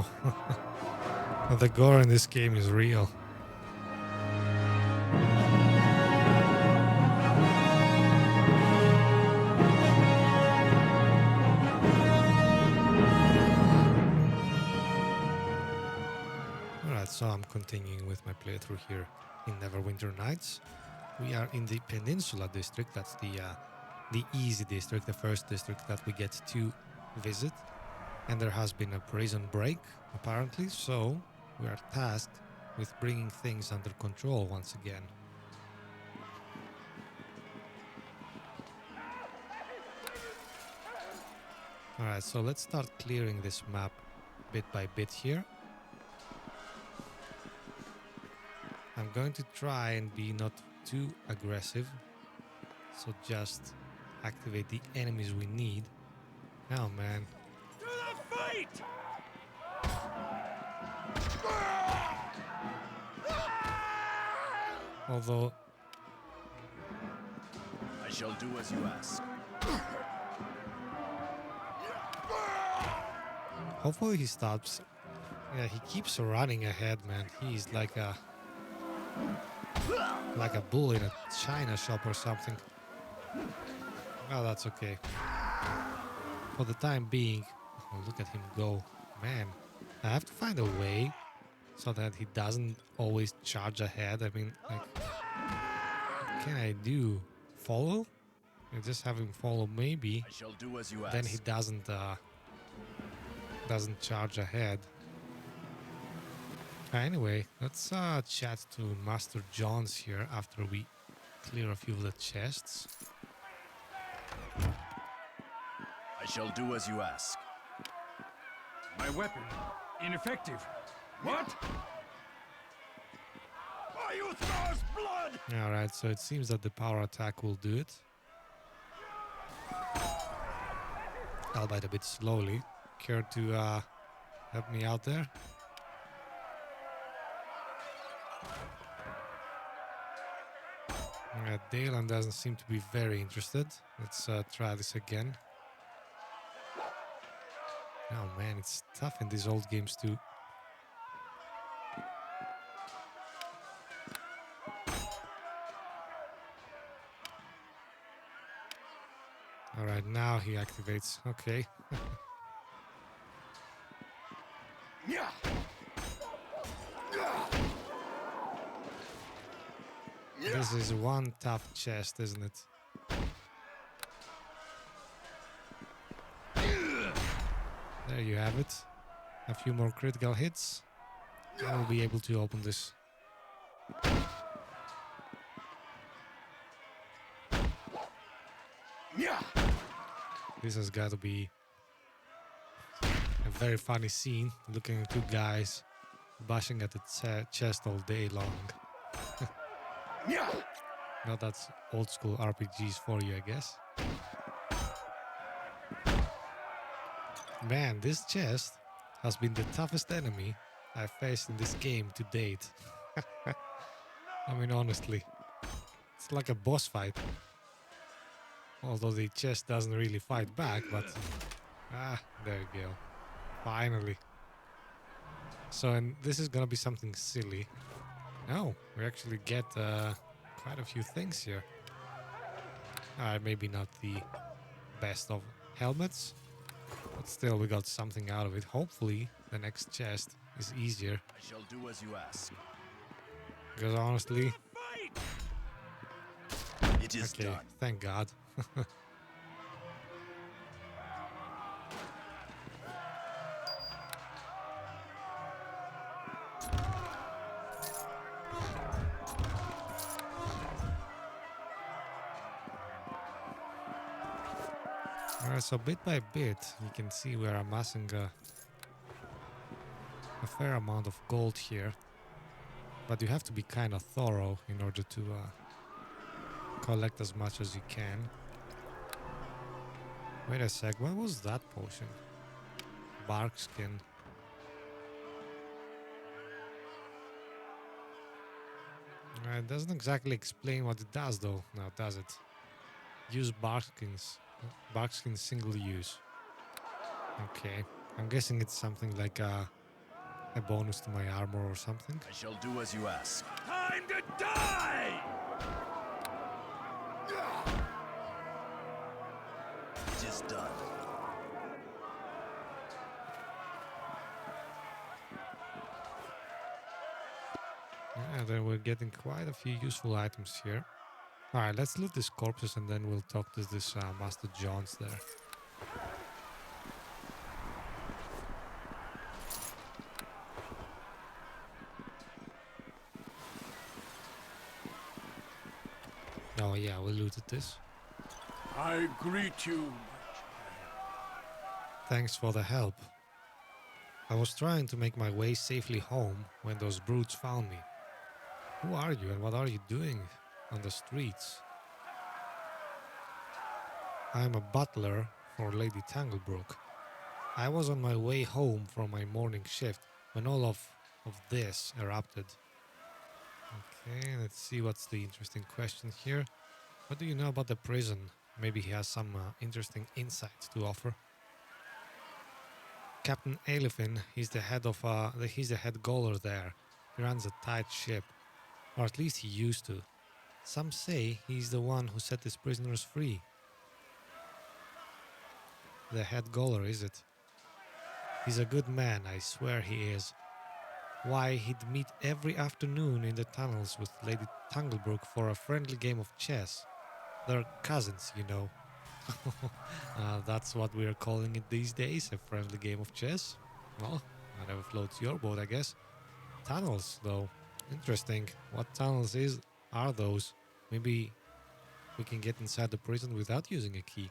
Wow. The gore in this game is real. Alright, so I'm continuing with my playthrough here in Neverwinter Nights. We are in the Peninsula district. That's the easy district, the first district that we get to visit. And there has been a prison break, apparently, so we are tasked with bringing things under control once again. Alright, so let's start clearing this map bit by bit here. I'm going to try and be not too aggressive, so just activate the enemies we need. Oh man. To the fight! Although I shall do as you ask. hopefully he stops. Yeah, he keeps running ahead, man. He's like a bull in a china shop or something. Well, that's okay. For the time being, oh, look at him go. Man, I have to find a way so that he doesn't always charge ahead. I mean, like, what can I do? Follow? I just have him follow, maybe. I shall do as you ask. Then he doesn't charge ahead. Anyway, let's chat to Master John's here after we clear a few of the chests. I shall do as you ask. My weapon, ineffective. What? Why you throws blood? Alright, so it seems that the power attack will do it. Albeit a bit slowly. Care to help me out there? Dalen doesn't seem to be very interested. Let's try this again. Oh man, it's tough in these old games too. Alright, now he activates. Okay. This is one tough chest, isn't it? There you have it. A few more critical hits. And we'll be able to open this. This has got to be a very funny scene, looking at two guys bashing at the chest all day long. Now that's old school RPGs for you, I guess. Man, this chest has been the toughest enemy I've faced in this game to date. I mean, honestly, it's like a boss fight. Although the chest doesn't really fight back, but... there you go. Finally. So, and this is gonna be something silly. Oh, we actually get quite a few things here. Maybe not the best of helmets, but still we got something out of it. Hopefully the next chest is easier. I shall do as you ask. Because honestly... It is okay, done. thank God. Alright, so bit by bit, you can see we're amassing a fair amount of gold here. But you have to be kind of thorough in order to collect as much as you can. Wait a sec, what was that potion? Bark skin. It doesn't exactly explain what it does though, now does it? Use bark skins. Bark skin single use. Okay, I'm guessing it's something like a a bonus to my armor or something. I shall do as you ask. Time to die! It is done. Yeah, then we're getting quite a few useful items here. Alright, let's loot these corpses and then we'll talk to this Master John's there. Oh yeah, we looted this. I greet you. Thanks for the help. I was trying to make my way safely home when those brutes found me. Who are you and what are you doing on the streets? I am a butler for Lady Tanglebrook. I was on my way home from my morning shift when all of this erupted. Okay, let's see what's the interesting question here. What do you know about the prison? Maybe he has some interesting insights to offer. Captain Elefin, he's the head gaoler there. He runs a tight ship, or at least he used to. Some say he's the one who set his prisoners free. The head gaoler, is it? He's a good man, I swear he is. Why, he'd meet every afternoon in the tunnels with Lady Tanglebrook for a friendly game of chess. They're cousins, you know. That's what we're calling it these days, a friendly game of chess. Well, whatever floats your boat, I guess. Tunnels, though. Interesting. What tunnels are those? Maybe we can get inside the prison without using a key.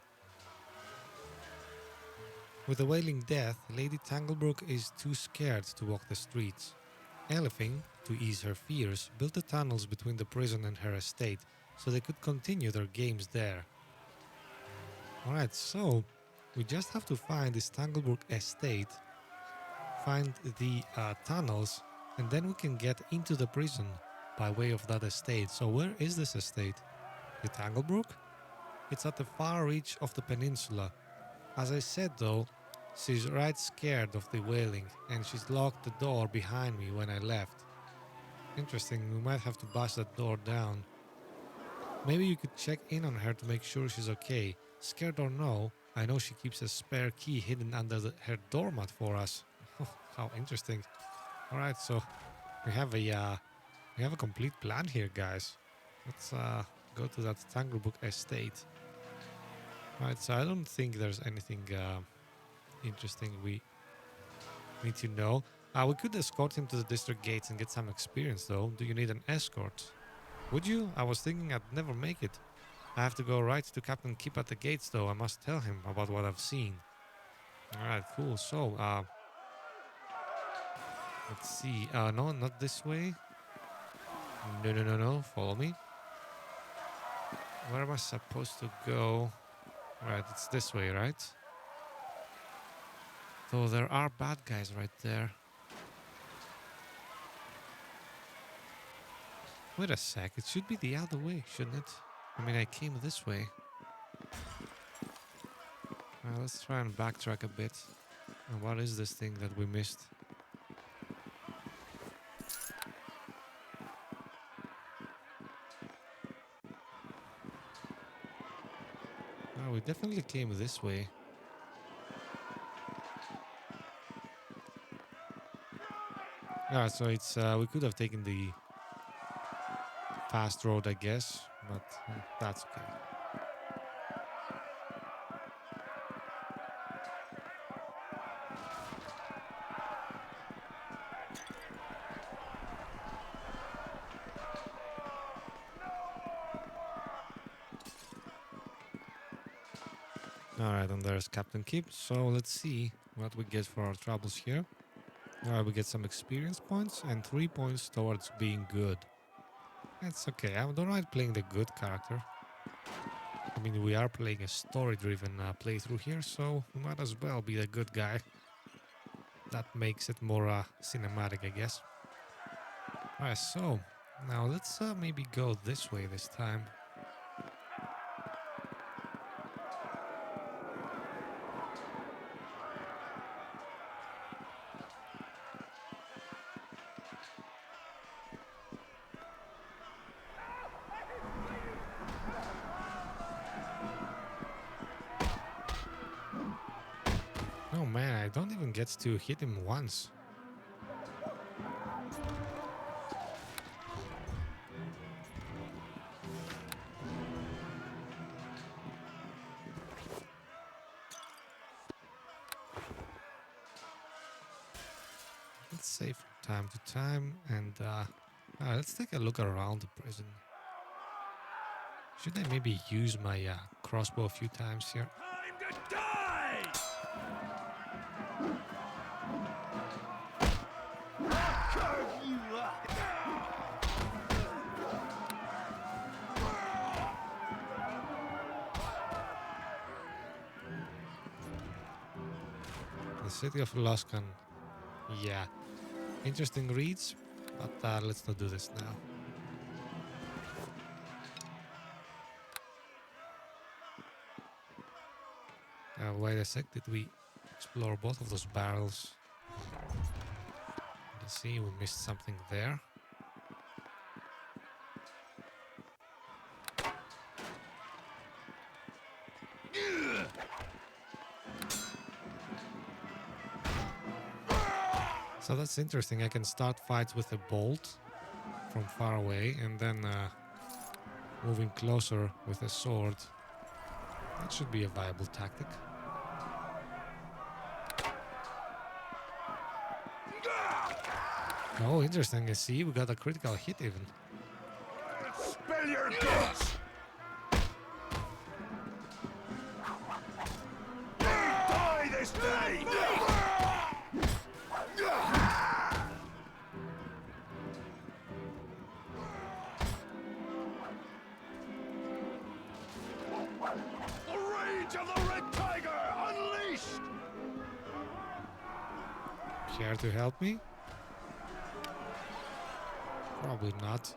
With the Wailing Death, Lady Tanglebrook is too scared to walk the streets. Elefing, to ease her fears, built the tunnels between the prison and her estate so they could continue their games there. Alright, so we just have to find this Tanglebrook estate, find the tunnels, and then we can get into the prison by way of that estate. So where is this estate? The Tanglebrook? It's at the far reach of the peninsula. As I said though, she's right scared of the wailing and she's locked the door behind me when I left. Interesting, we might have to bust that door down. Maybe you could check in on her to make sure she's okay. Scared or no, I know she keeps a spare key hidden under her doormat for us. How interesting. Alright, so we have a complete plan here, guys. Let's go to that Tanglebrook estate. Alright, so I don't think there's anything interesting we need to know. We could escort him to the district gates and get some experience though. Do you need an escort? Would you? I was thinking I'd never make it. I have to go right to Captain Keep at the gates though. I must tell him about what I've seen. Alright, cool. So, let's see. No, not this way. No. Follow me. Where am I supposed to go? Right, it's this way, right? So there are bad guys right there. Wait a sec, it should be the other way, shouldn't it? I mean, I came this way. Let's try and backtrack a bit. And what is this thing that we missed? We definitely came this way. So it's we could have taken the fast road, I guess, but that's okay. Alright, and there's Captain Keep, so let's see what we get for our troubles here. Alright, we get some experience points and 3 points towards being good. That's okay, I don't mind playing the good character. I mean, we are playing a story-driven playthrough here, so we might as well be the good guy. That makes it more cinematic, I guess. Alright, so now let's maybe go this way this time. even gets to hit him once. Let's save from time to time and let's take a look around the prison. Should I maybe use my crossbow a few times here? Time to die! Curve you up! The city of Loskan. Yeah, interesting reads, but let's not do this now. Wait a sec, did we explore both of those barrels? Let's see, we missed something there. So that's interesting. I can start fights with a bolt from far away and then moving closer with a sword. That should be a viable tactic. Oh, interesting. I see we got a critical hit even. Spill your guts! Die this day! The rage of the Red Tiger unleashed! Care to help me? Probably not.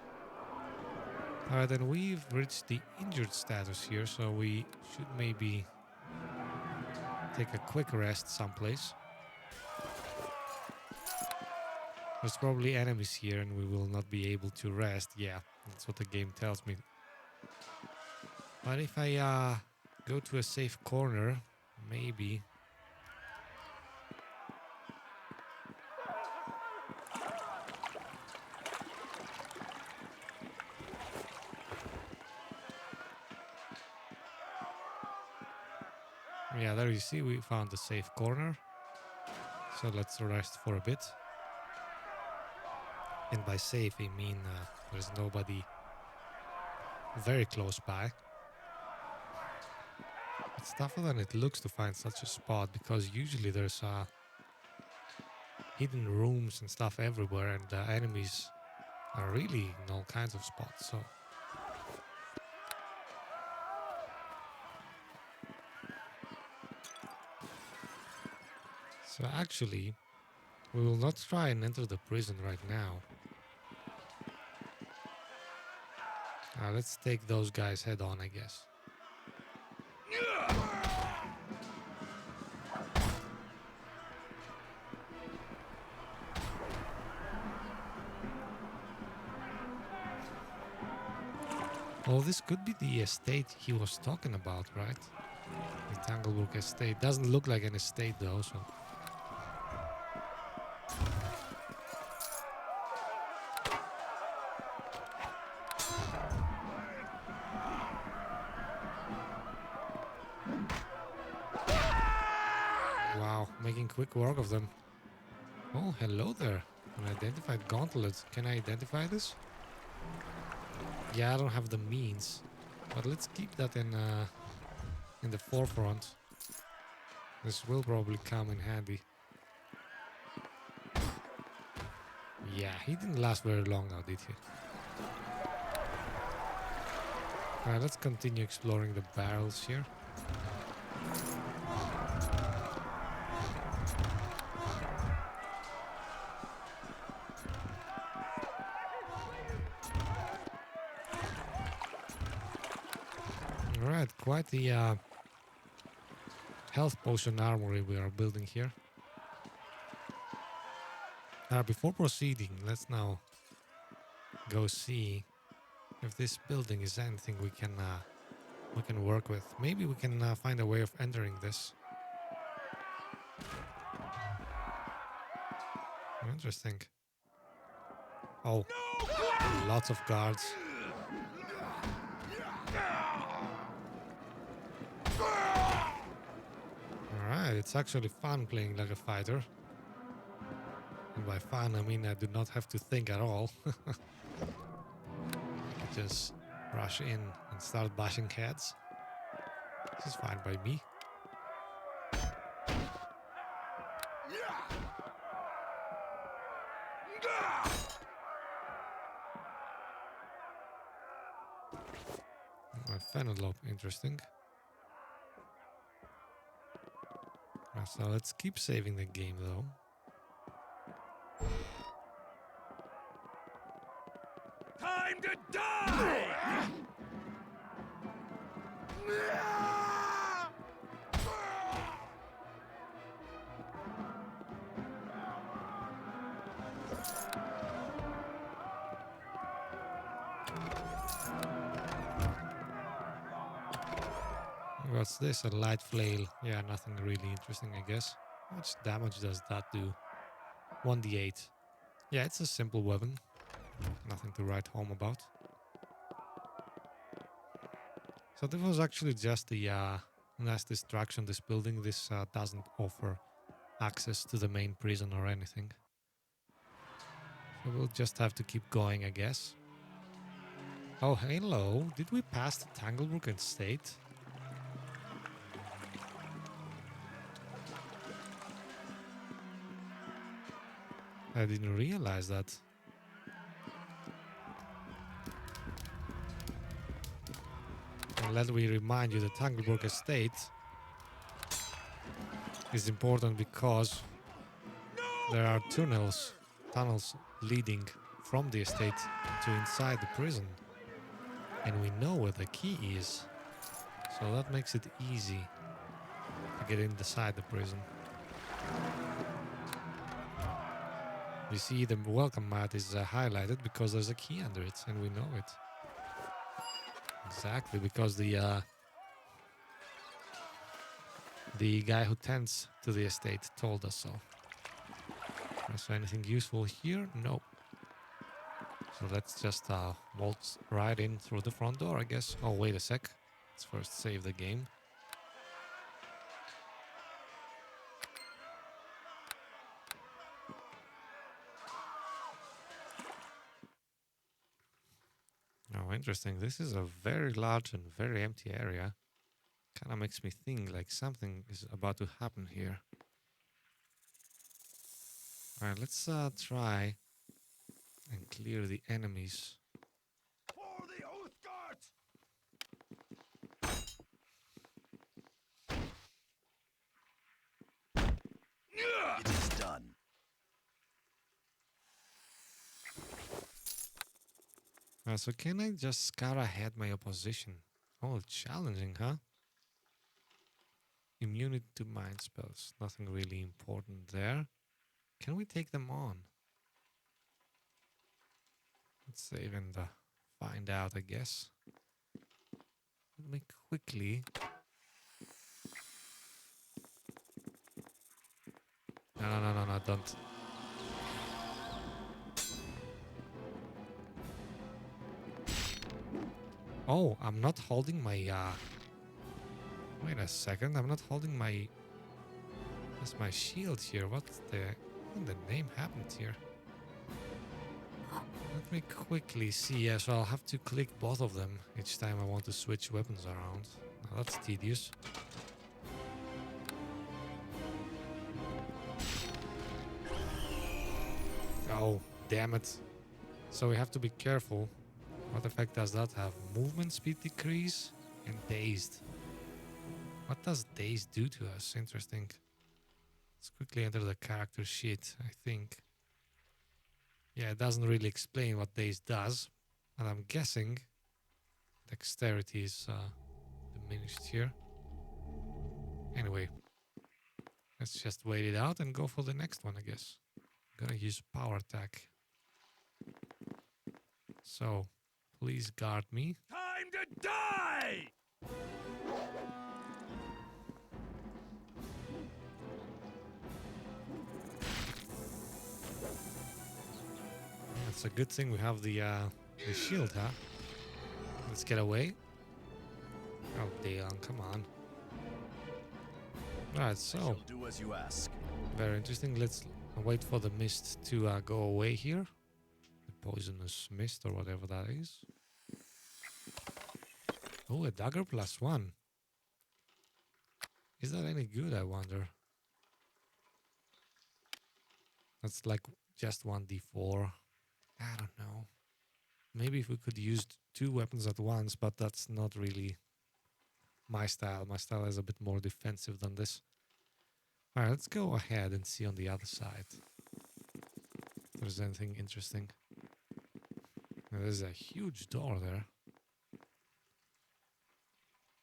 Alright, then we've reached the injured status here, so we should maybe take a quick rest someplace. There's probably enemies here and we will not be able to rest. Yeah, that's what the game tells me. But if I go to a safe corner, maybe. Yeah, there you see, we found a safe corner. So let's rest for a bit. And by safe, I mean there's nobody very close by. It's tougher than it looks to find such a spot, because usually there's hidden rooms and stuff everywhere, and enemies are really in all kinds of spots. So actually, we will not try and enter the prison right now. Let's take those guys head on, I guess. Oh, this could be the estate he was talking about, right? The Tanglebrook estate. Doesn't look like an estate though, so... Wow, making quick work of them. Oh, hello there. An identified gauntlet. Can I identify this? Yeah, I don't have the means, but let's keep that in the forefront. This will probably come in handy. Yeah, he didn't last very long now, did he? Alright, let's continue exploring the barrels here. Alright, quite the health potion armory we are building here. Before proceeding, let's now go see if this building is anything we can work with. Maybe we can find a way of entering this. Interesting. Oh, lots of guards. Alright, it's actually fun playing like a fighter. And by fun, I mean I do not have to think at all. I can just rush in and start bashing heads. This is fine by me. Penelope, interesting. So let's keep saving the game though. Time to die! What's this? A light flail. Yeah, nothing really interesting, I guess. How much damage does that do? 1d8. Yeah, it's a simple weapon. Nothing to write home about. So this was actually just the nice distraction, this building. This doesn't offer access to the main prison or anything. So we'll just have to keep going, I guess. Oh, hello. Did we pass the Tanglebrook Estate? I didn't realize that. And let me remind you, the Tanglebrook Estate is important because there are tunnels leading from the estate to inside the prison. And we know where the key is. So that makes it easy to get inside the prison. You see the welcome mat is highlighted because there's a key under it and we know it. Exactly, because the guy who tends to the estate told us so. Is there anything useful here? No. So let's just waltz right in through the front door, I guess. Oh, wait a sec. Let's first save the game. Oh, interesting. This is a very large and very empty area. Kind of makes me think like something is about to happen here. Alright, let's try and clear the enemies. For the Oath Guards! It is done. So can I just scout ahead my opposition? Oh, challenging, huh? Immunity to mind spells. Nothing really important there. Can we take them on? Let's save and find out, I guess. Let me quickly... No, don't. Oh, I'm not holding my... Wait a second, I'm not holding my... That's my shield here. What the name happened here? Let me quickly see. Yeah, so I'll have to click both of them each time I want to switch weapons around. Now that's tedious. Oh, damn it. So we have to be careful. What effect does that have? Movement speed decrease and dazed. What does dazed do to us? Interesting. Let's quickly enter the character sheet, I think. Yeah, it doesn't really explain what dazed does. And I'm guessing dexterity is diminished here. Anyway, let's just wait it out and go for the next one, I guess. I'm gonna use power attack. So, please guard me. Time to die! It's a good thing we have the shield, huh? Let's get away. Oh, Dalen, come on. Alright, I so shall do as you ask. very interesting. Let's wait for the mist to go away here. The poisonous mist or whatever that is. Oh, a dagger +1. Is that any good, I wonder? That's like just 1d4. I don't know. Maybe if we could use 2 weapons at once, but that's not really my style. My style is a bit more defensive than this. Alright, let's go ahead and see on the other side if there's anything interesting. There's a huge door there,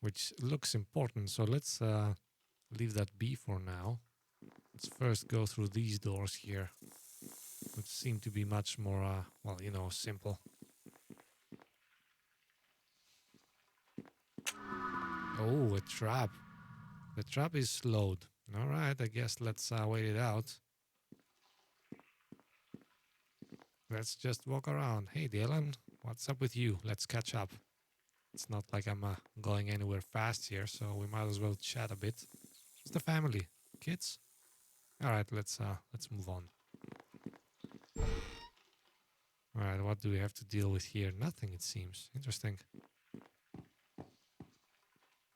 which looks important, so let's leave that be for now. Let's first go through these doors here, which seem to be much more, well, you know, simple. Oh, a trap. The trap is slowed. Alright, I guess let's wait it out. Let's just walk around. Hey, Dylan, what's up with you? Let's catch up. It's not like I'm going anywhere fast here, so we might as well chat a bit. It's the family. Kids? Alright, let's move on. Alright, what do we have to deal with here? Nothing, it seems. Interesting.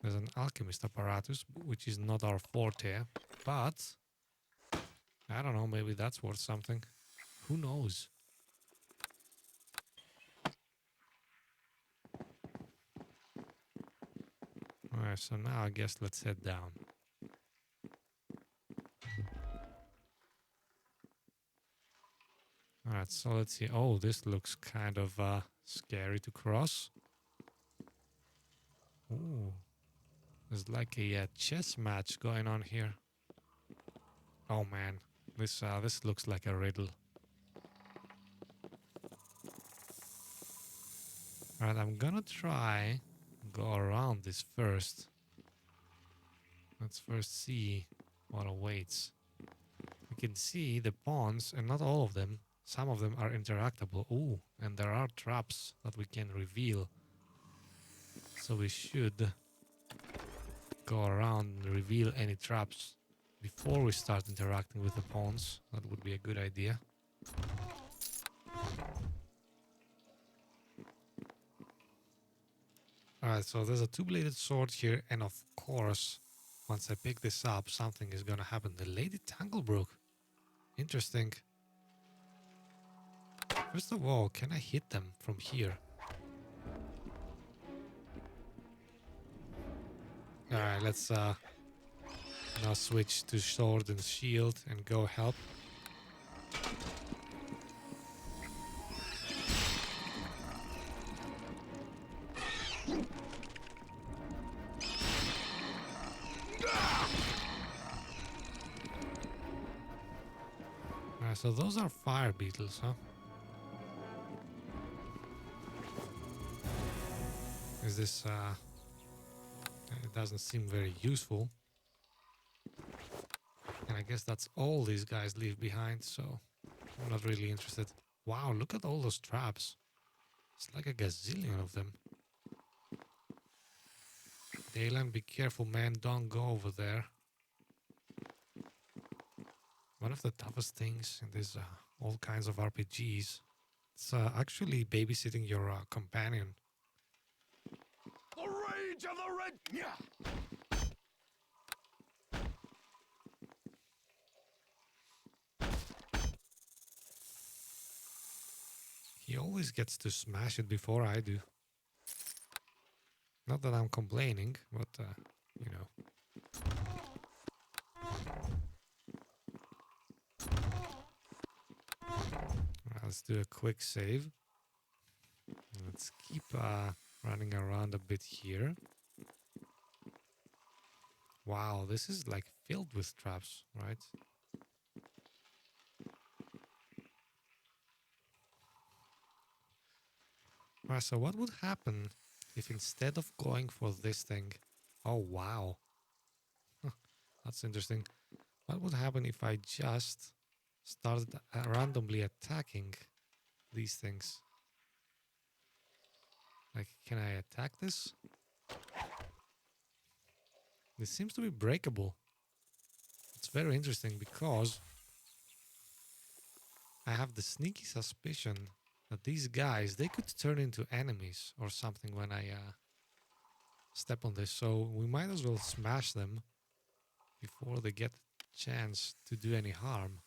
There's an alchemist apparatus, which is not our forte, but I don't know, maybe that's worth something. Who knows? Alright, so now I guess let's head down. Alright, so let's see. Oh, this looks kind of scary to cross. Ooh, there's like a chess match going on here. Oh man, this looks like a riddle. Alright, I'm gonna try go around this first. Let's first see what awaits. We can see the pawns, and not all of them. Some of them are interactable. Ooh, and there are traps that we can reveal. So we should go around and reveal any traps before we start interacting with the pawns. That would be a good idea. Alright, so there's a 2-bladed sword here, and of course, once I pick this up, something is gonna happen. The Lady Tanglebrook. Interesting. First of all, can I hit them from here? Alright, let's now switch to sword and shield and go help. Alright, so those are fire beetles, huh? Is this it doesn't seem very useful. And I guess that's all these guys leave behind, so I'm not really interested. Wow, look at all those traps. It's like a gazillion of them. Dalen, be careful, man. Don't go over there. One of the toughest things in this all kinds of RPGs, it's actually babysitting your companion. The rage of the red. Yeah. He always gets to smash it before I do. Not that I'm complaining, but, you know. Let's do a quick save. Let's keep running around a bit here. Wow, this is like filled with traps, right? Alright, so what would happen if instead of going for this thing... Oh, wow. That's interesting. What would happen if I just started randomly attacking these things. Like, can I attack this? This seems to be breakable. It's very interesting because I have the sneaky suspicion that these guys, they could turn into enemies or something when I step on this. So we might as well smash them before they get a chance to do any harm.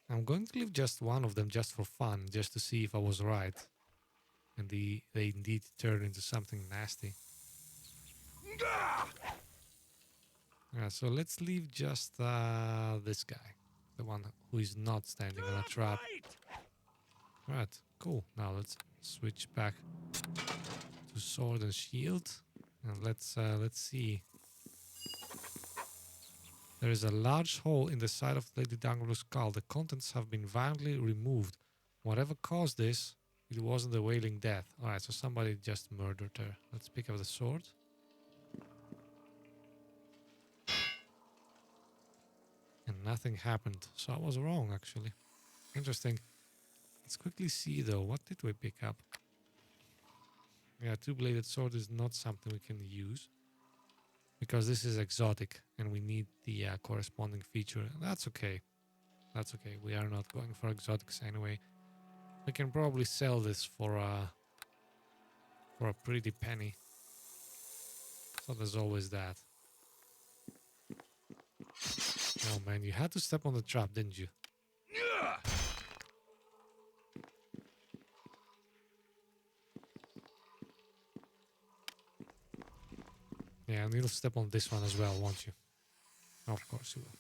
I'm going to leave just one of them just for fun, just to see if I was right. And they indeed turn into something nasty. Yeah, so let's leave just this guy. The one who is not standing on a trap. Right, cool. Now let's switch back to sword and shield. And let's see. There is a large hole in the side of Lady Dangler's skull. The contents have been violently removed. Whatever caused this, it wasn't the Wailing Death. Alright, so somebody just murdered her. Let's pick up the sword. And nothing happened. So I was wrong, actually. Interesting. Let's quickly see, though. What did we pick up? Yeah, two-bladed sword is not something we can use. Because this is exotic and we need the corresponding feature. That's okay. That's okay. We are not going for exotics anyway. We can probably sell this for a pretty penny. So there's always that. Oh man, you had to step on the trap, didn't you? Yeah, and you'll step on this one as well, won't you? Of course you will.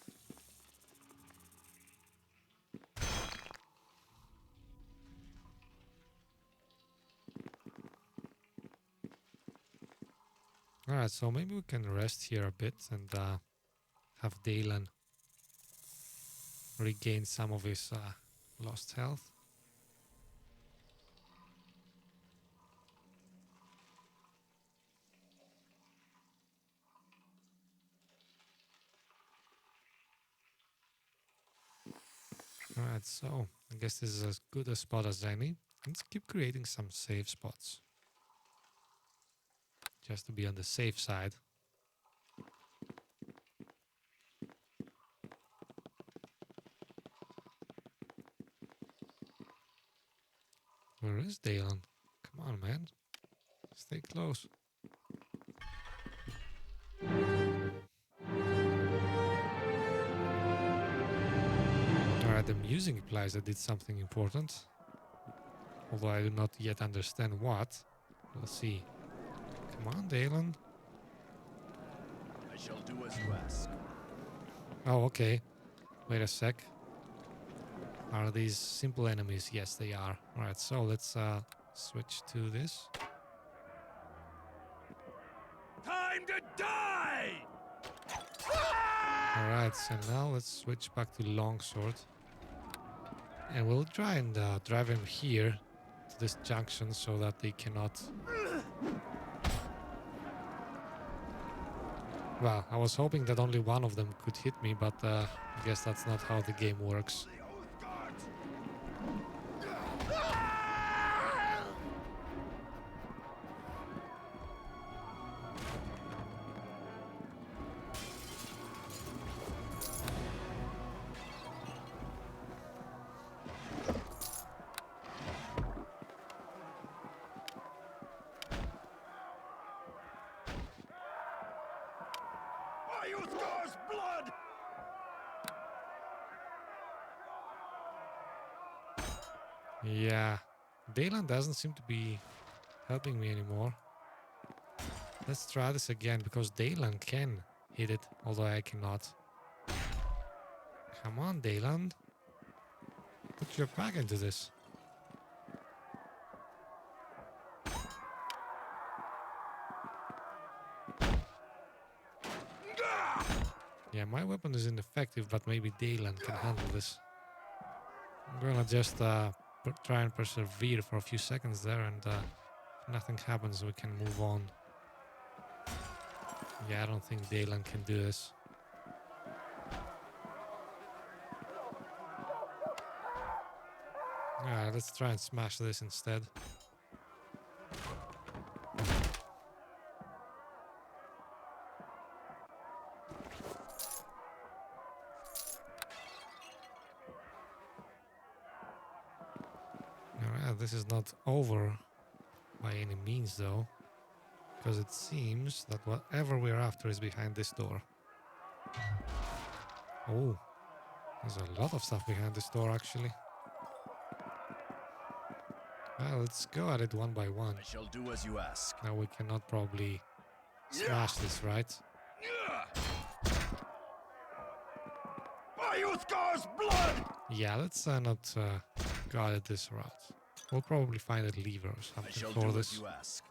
Alright, so maybe we can rest here a bit and have Dalen regain some of his lost health. Alright, so I guess this is as good a spot as any. Let's keep creating some safe spots. Just to be on the safe side. Where is Dalen? Come on, man. Stay close. Alright, the music implies I did something important. Although I do not yet understand what. We'll see. Come on, Dalen. I shall do as you ask. Oh, okay. Wait a sec. Are these simple enemies? Yes, they are. Alright, so let's switch to this. Time to die! Alright, so now let's switch back to longsword. And we'll try and drive him here to this junction so that they cannot... Well, I was hoping that only one of them could hit me, but I guess that's not how the game works. Blood! Yeah, Dalen doesn't seem to be helping me anymore. Let's try this again, because Dalen can hit it, although I cannot. Come on, Dalen. Put your back into this. Yeah, my weapon is ineffective, but maybe Dalen can handle this. I'm gonna just try and persevere for a few seconds there, and if nothing happens, we can move on. Yeah, I don't think Daylan can do this. Alright, let's try and smash this instead. Alright, this is not over by any means though, because it seems that whatever we're after is behind this door. Oh, there's a lot of stuff behind this door actually. Well, let's go at it one by one. I shall do as you ask. Now we cannot probably smash this, right? By Uthgar's blood! Yeah, let's not go at it this route. We'll probably find a lever or I something shall for do this. as you ask.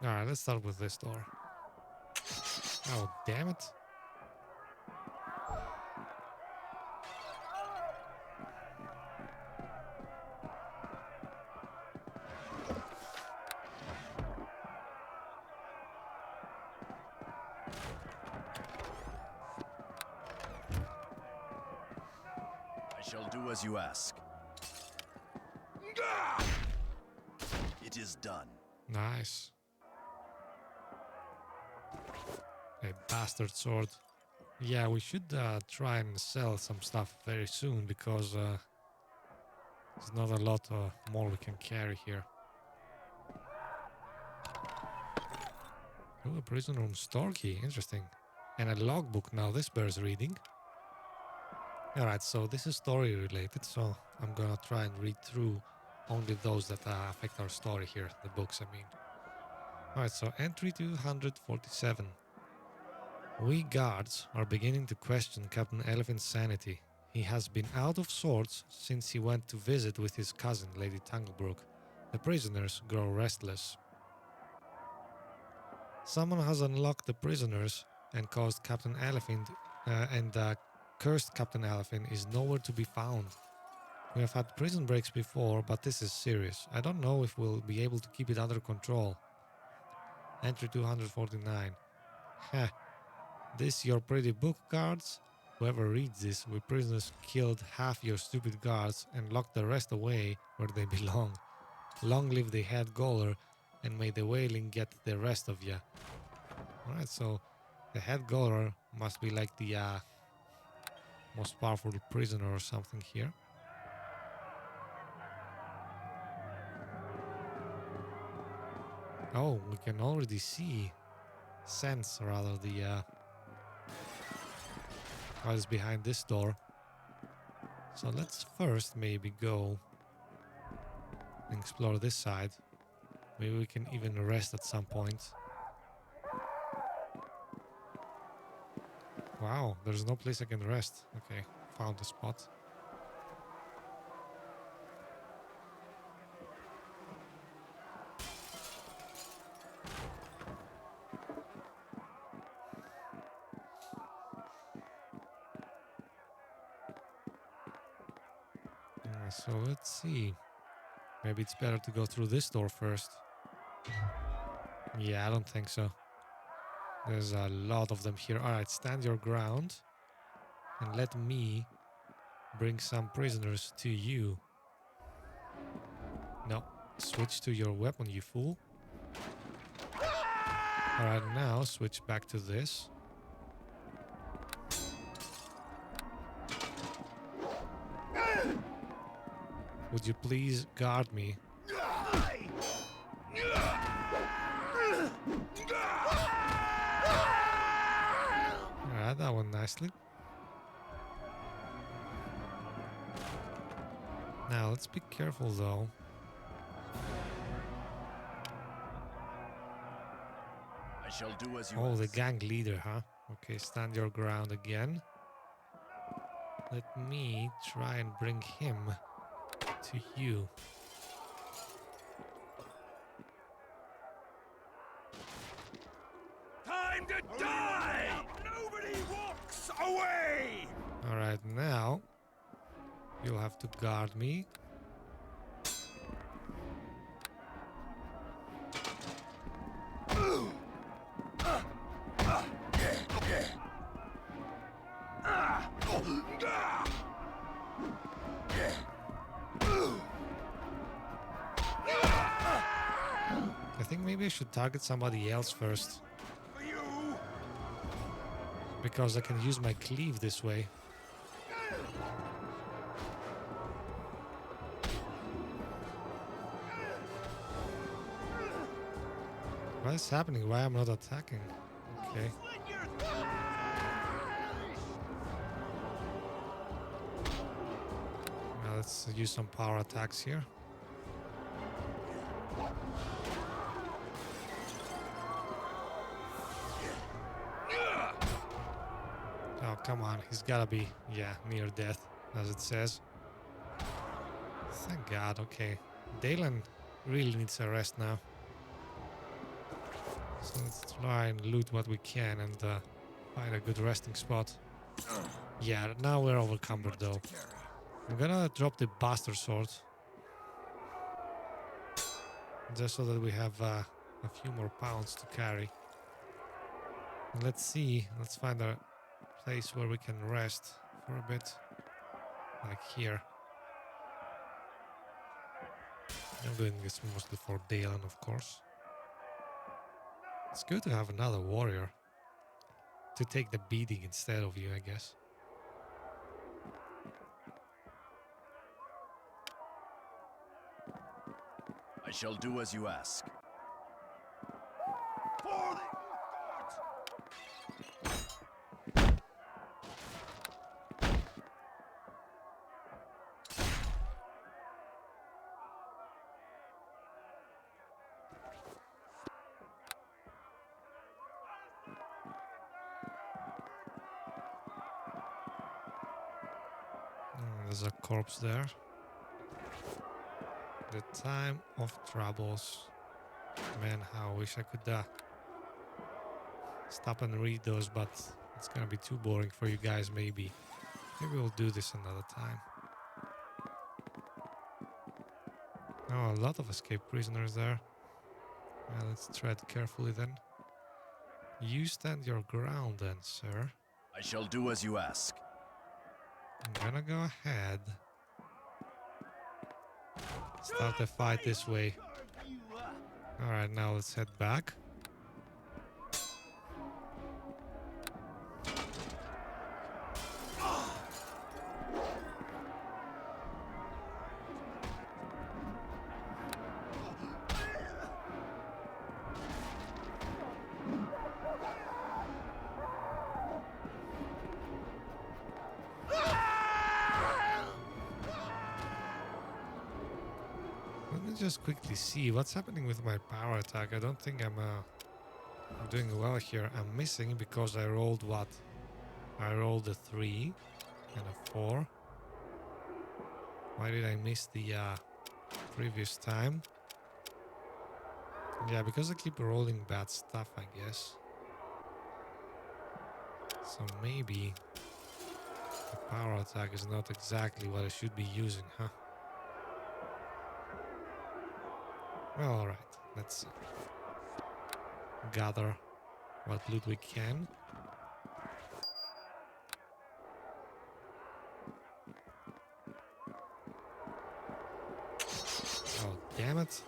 Alright, let's start with this door. Oh, damn it. I shall do as you ask. It is done. Nice. A bastard sword. Yeah, we should try and sell some stuff very soon because there's not a lot more we can carry here. Oh, a prison room store key. Interesting. And a logbook. Now this bears reading. Alright, so this is story related, so I'm gonna try and read through only those that affect our story here. The books, I mean. Alright, so entry 247. We guards are beginning to question Captain Elephant's sanity. He has been out of sorts since he went to visit with his cousin, Lady Tanglebrook. The prisoners grow restless. Someone has unlocked the prisoners and caused Captain Elephant, cursed Captain Elephant is nowhere to be found. We have had prison breaks before, but this is serious. I don't know if we'll be able to keep it under control. Entry 249. Heh. This your pretty book, guards? Whoever reads this, we prisoners killed half your stupid guards and locked the rest away where they belong. Long live the head gaoler, and may the wailing get the rest of ya. Alright, so the head gaoler must be like the most powerful prisoner or something here. Oh, we can already sense rather the what is behind this door. So let's first maybe go and explore this side. Maybe we can even rest at some point. Wow, there's no place I can rest. Okay, found a spot. So let's see. Maybe it's better to go through this door first. Yeah, I don't think so. There's a lot of them here. Alright, stand your ground. And let me bring some prisoners to you. No, switch to your weapon, you fool. Alright, now switch back to this. Would you please guard me? Alright, that went nicely. Now, let's be careful though. I shall do as you Oh, ask. the gang leader, huh? Okay, stand your ground again. Let me try and bring him to you. Time to die! Nobody walks away! Alright, now You'll have to guard me. I think maybe I should target somebody else first. Because I can use my cleave this way. What is happening? Why am I not attacking? Okay. Now let's use some power attacks here. Oh, come on. He's gotta be, yeah, near death, as it says. Thank God. Okay. Dalen really needs a rest now. So let's try and loot what we can and find a good resting spot. Yeah, now we're overcumbered though. I'm gonna drop the Bastard Sword. Just so that we have a few more pounds to carry. And let's see. Let's find a place where we can rest for a bit. Like here. I'm doing this mostly for Dalen, of course. It's good to have another warrior to take the beating instead of you, I guess. I shall do as you ask. For the There's a corpse there. The time of troubles. Man, how I wish I could stop and read those, but it's gonna be too boring for you guys maybe. Maybe we'll do this another time. Oh, a lot of escaped prisoners there. Well, let's tread carefully then. You stand your ground then, sir. I shall do as you ask. I'm gonna go ahead. Start the fight this way. Alright, now let's head back. Let me just quickly see what's happening with my power attack. I don't think I'm doing well here. I'm missing because I rolled what? I rolled a 3 and a 4. Why did I miss the previous time? Yeah, because I keep rolling bad stuff, I guess. So maybe the power attack is not exactly what I should be using, huh? Well, alright. Let's gather what loot we can. Oh, damn it.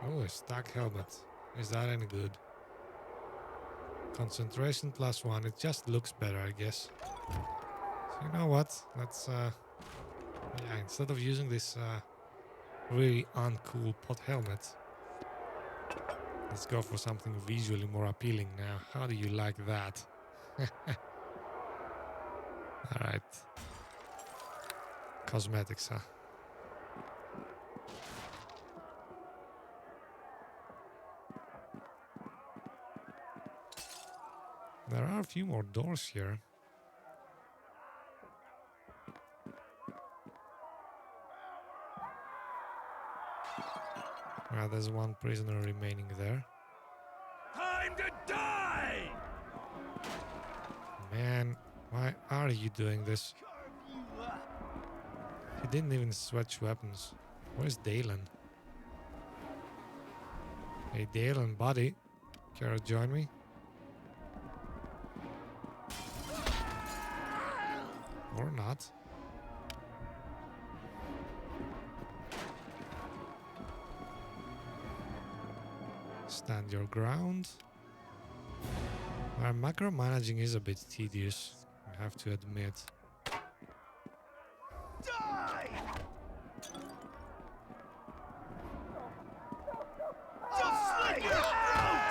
Oh, a stack helmet. Is that any good? Concentration +1. It just looks better, I guess. So you know what? Let's, yeah, instead of using this really uncool pot helmet, let's go for something visually more appealing now. How do you like that? Alright. Cosmetics, huh? There are a few more doors here. There's one prisoner remaining there. time to die! Man, why are you doing this? He didn't even switch weapons. Where's Dalen? Hey Dalen, buddy. Care to join me? Or not. Stand your ground. Micromanaging is a bit tedious, I have to admit. Die! I'll slit your throat!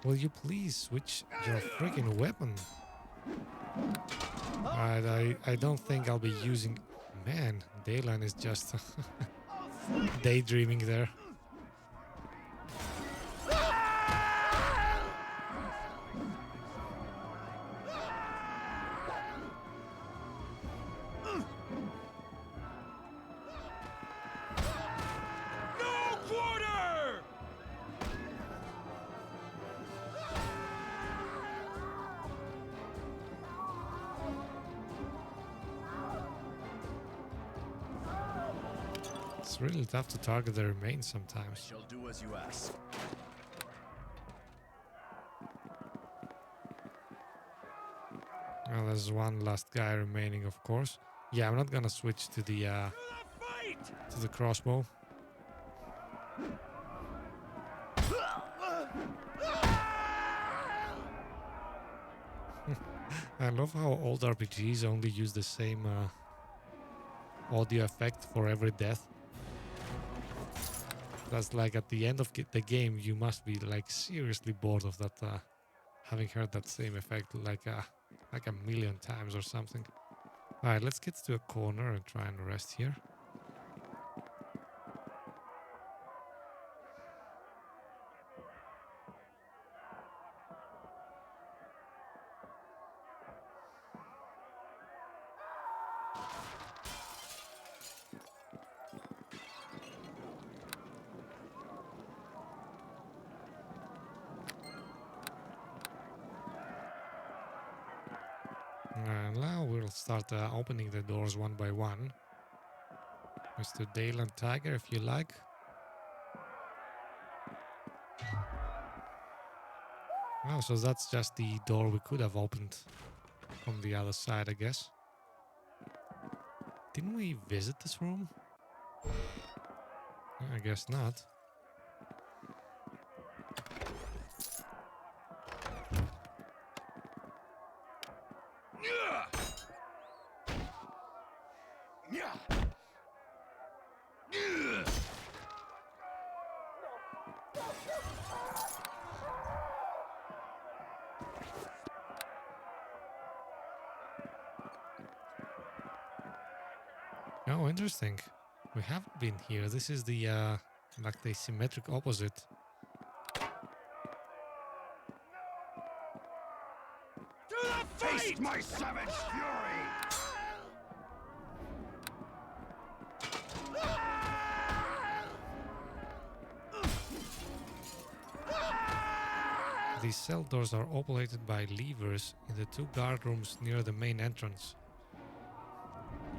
Will you please switch your freaking weapon? Alright, I don't think I'll be using... Man, Daylan is just daydreaming there. It's really tough to target the remains I sometimes. shall do as you ask. Well, there's one last guy remaining, of course. Yeah, I'm not gonna switch to the crossbow. I love how old RPGs only use the same audio effect for every death. That's like at the end of the game, you must be like seriously bored of that, having heard that same effect like a million times or something. All right, let's get to a corner and try and rest here. And now we'll start opening the doors one by one. Mr. Dayland Tiger, if you like. Oh, so that's just the door we could have opened from the other side, I guess. Didn't we visit this room? I guess not. Oh, interesting. We haven't been here. This is the like the symmetric opposite. Taste my savage fury! These cell doors are operated by levers in the two guard rooms near the main entrance.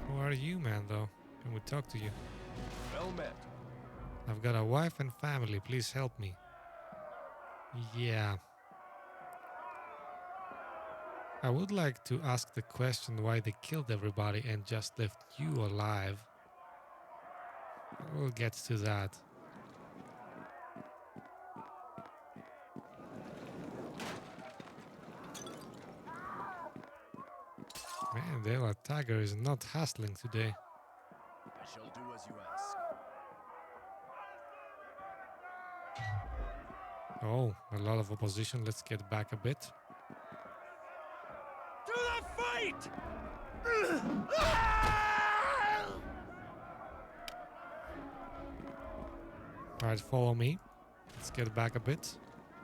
Who are you, man, though? Can we talk to you? Well met. I've got a wife and family. Please help me. Yeah. I would like to ask the question why they killed everybody and just left you alive. We'll get to that. Man, the Tiger is not hustling today. I shall do as you ask. Oh, a lot of opposition. Let's get back a bit. To the fight! Alright, follow me. Let's get back a bit.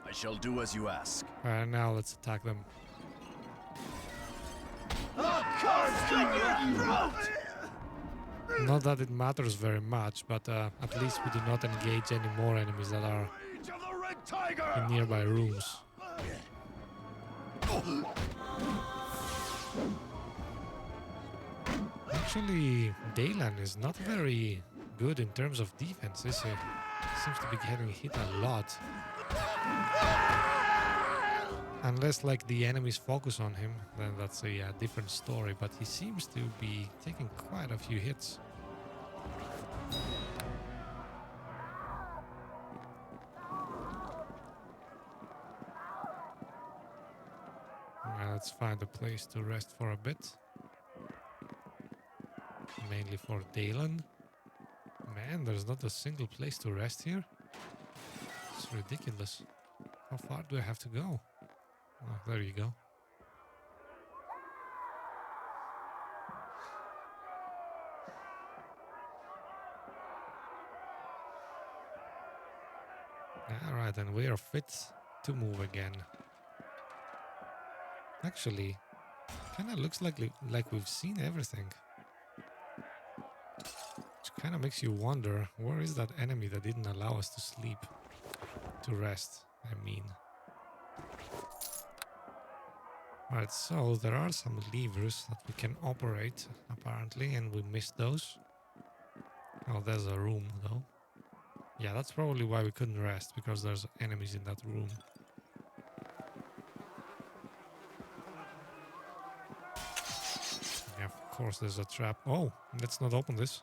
I shall do as you ask. Alright, now let's attack them. Not that it matters very much, but at least we do not engage any more enemies that are Rage of the Red Tiger! in nearby rooms. Actually, Daylan is not very good in terms of defense, is he? Seems to be getting hit a lot. Unless like the enemies focus on him, then that's a different story, but he seems to be taking quite a few hits. Well, let's find a place to rest for a bit. Mainly for Daylan. Man, there's not a single place to rest here. It's ridiculous. How far do I have to go? Oh, there you go. Alright, and we are fit to move again. Actually, kinda looks like we've seen everything. Which kinda makes you wonder, where is that enemy that didn't allow us to sleep? To rest, I mean. Alright, so there are some levers that we can operate, apparently, and we missed those. Oh, there's a room, though. Yeah, that's probably why we couldn't rest, because there's enemies in that room. Yeah, of course there's a trap. Oh, let's not open this.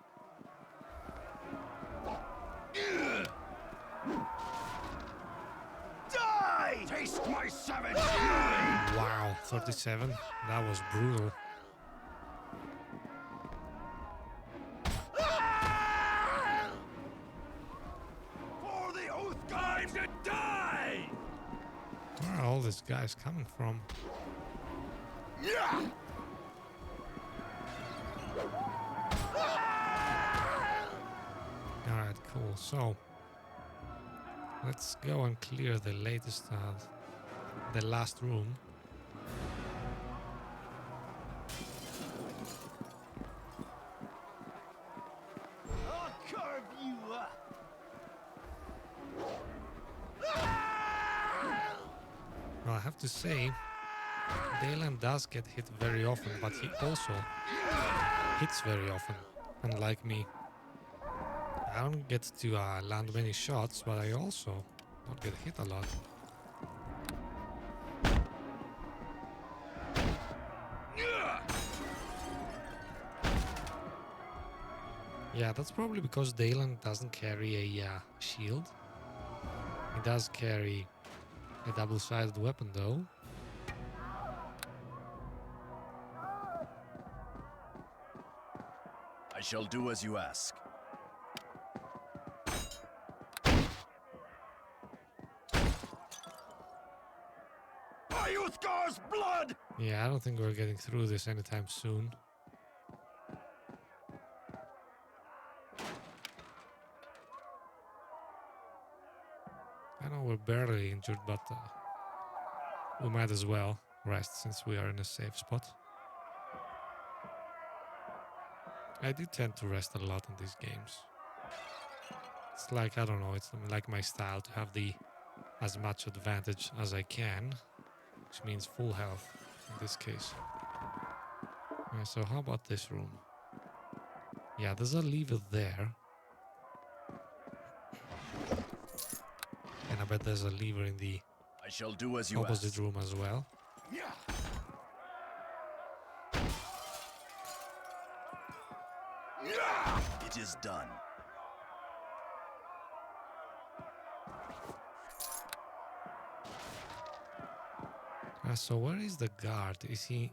Die! Taste my savage! Wow, 37. That was brutal. For the oath time to die! Where are all these guys coming from? Yeah! Alright, cool. So, let's go and clear the latest, the last room. I'll carve you up! Well, I have to say, Daylan does get hit very often, but he also hits very often, unlike me. I don't get to land many shots, but I also don't get hit a lot. Yeah, that's probably because Daylan doesn't carry a shield. He does carry a double-sided weapon, though. I shall do as you ask. Ayuthgar's blood! Yeah, I don't think we're getting through this anytime soon. I know we're barely injured, but we might as well rest since we are in a safe spot. I do tend to rest a lot in these games. It's like, I don't know, it's like my style to have as much advantage as I can, which means full health in this case. So how about this room? Yeah, there's a lever there. And I bet there's a lever in the I shall do as you opposite ask. room as well. Yeah! Yeah! It is done. So where is the guard? Is he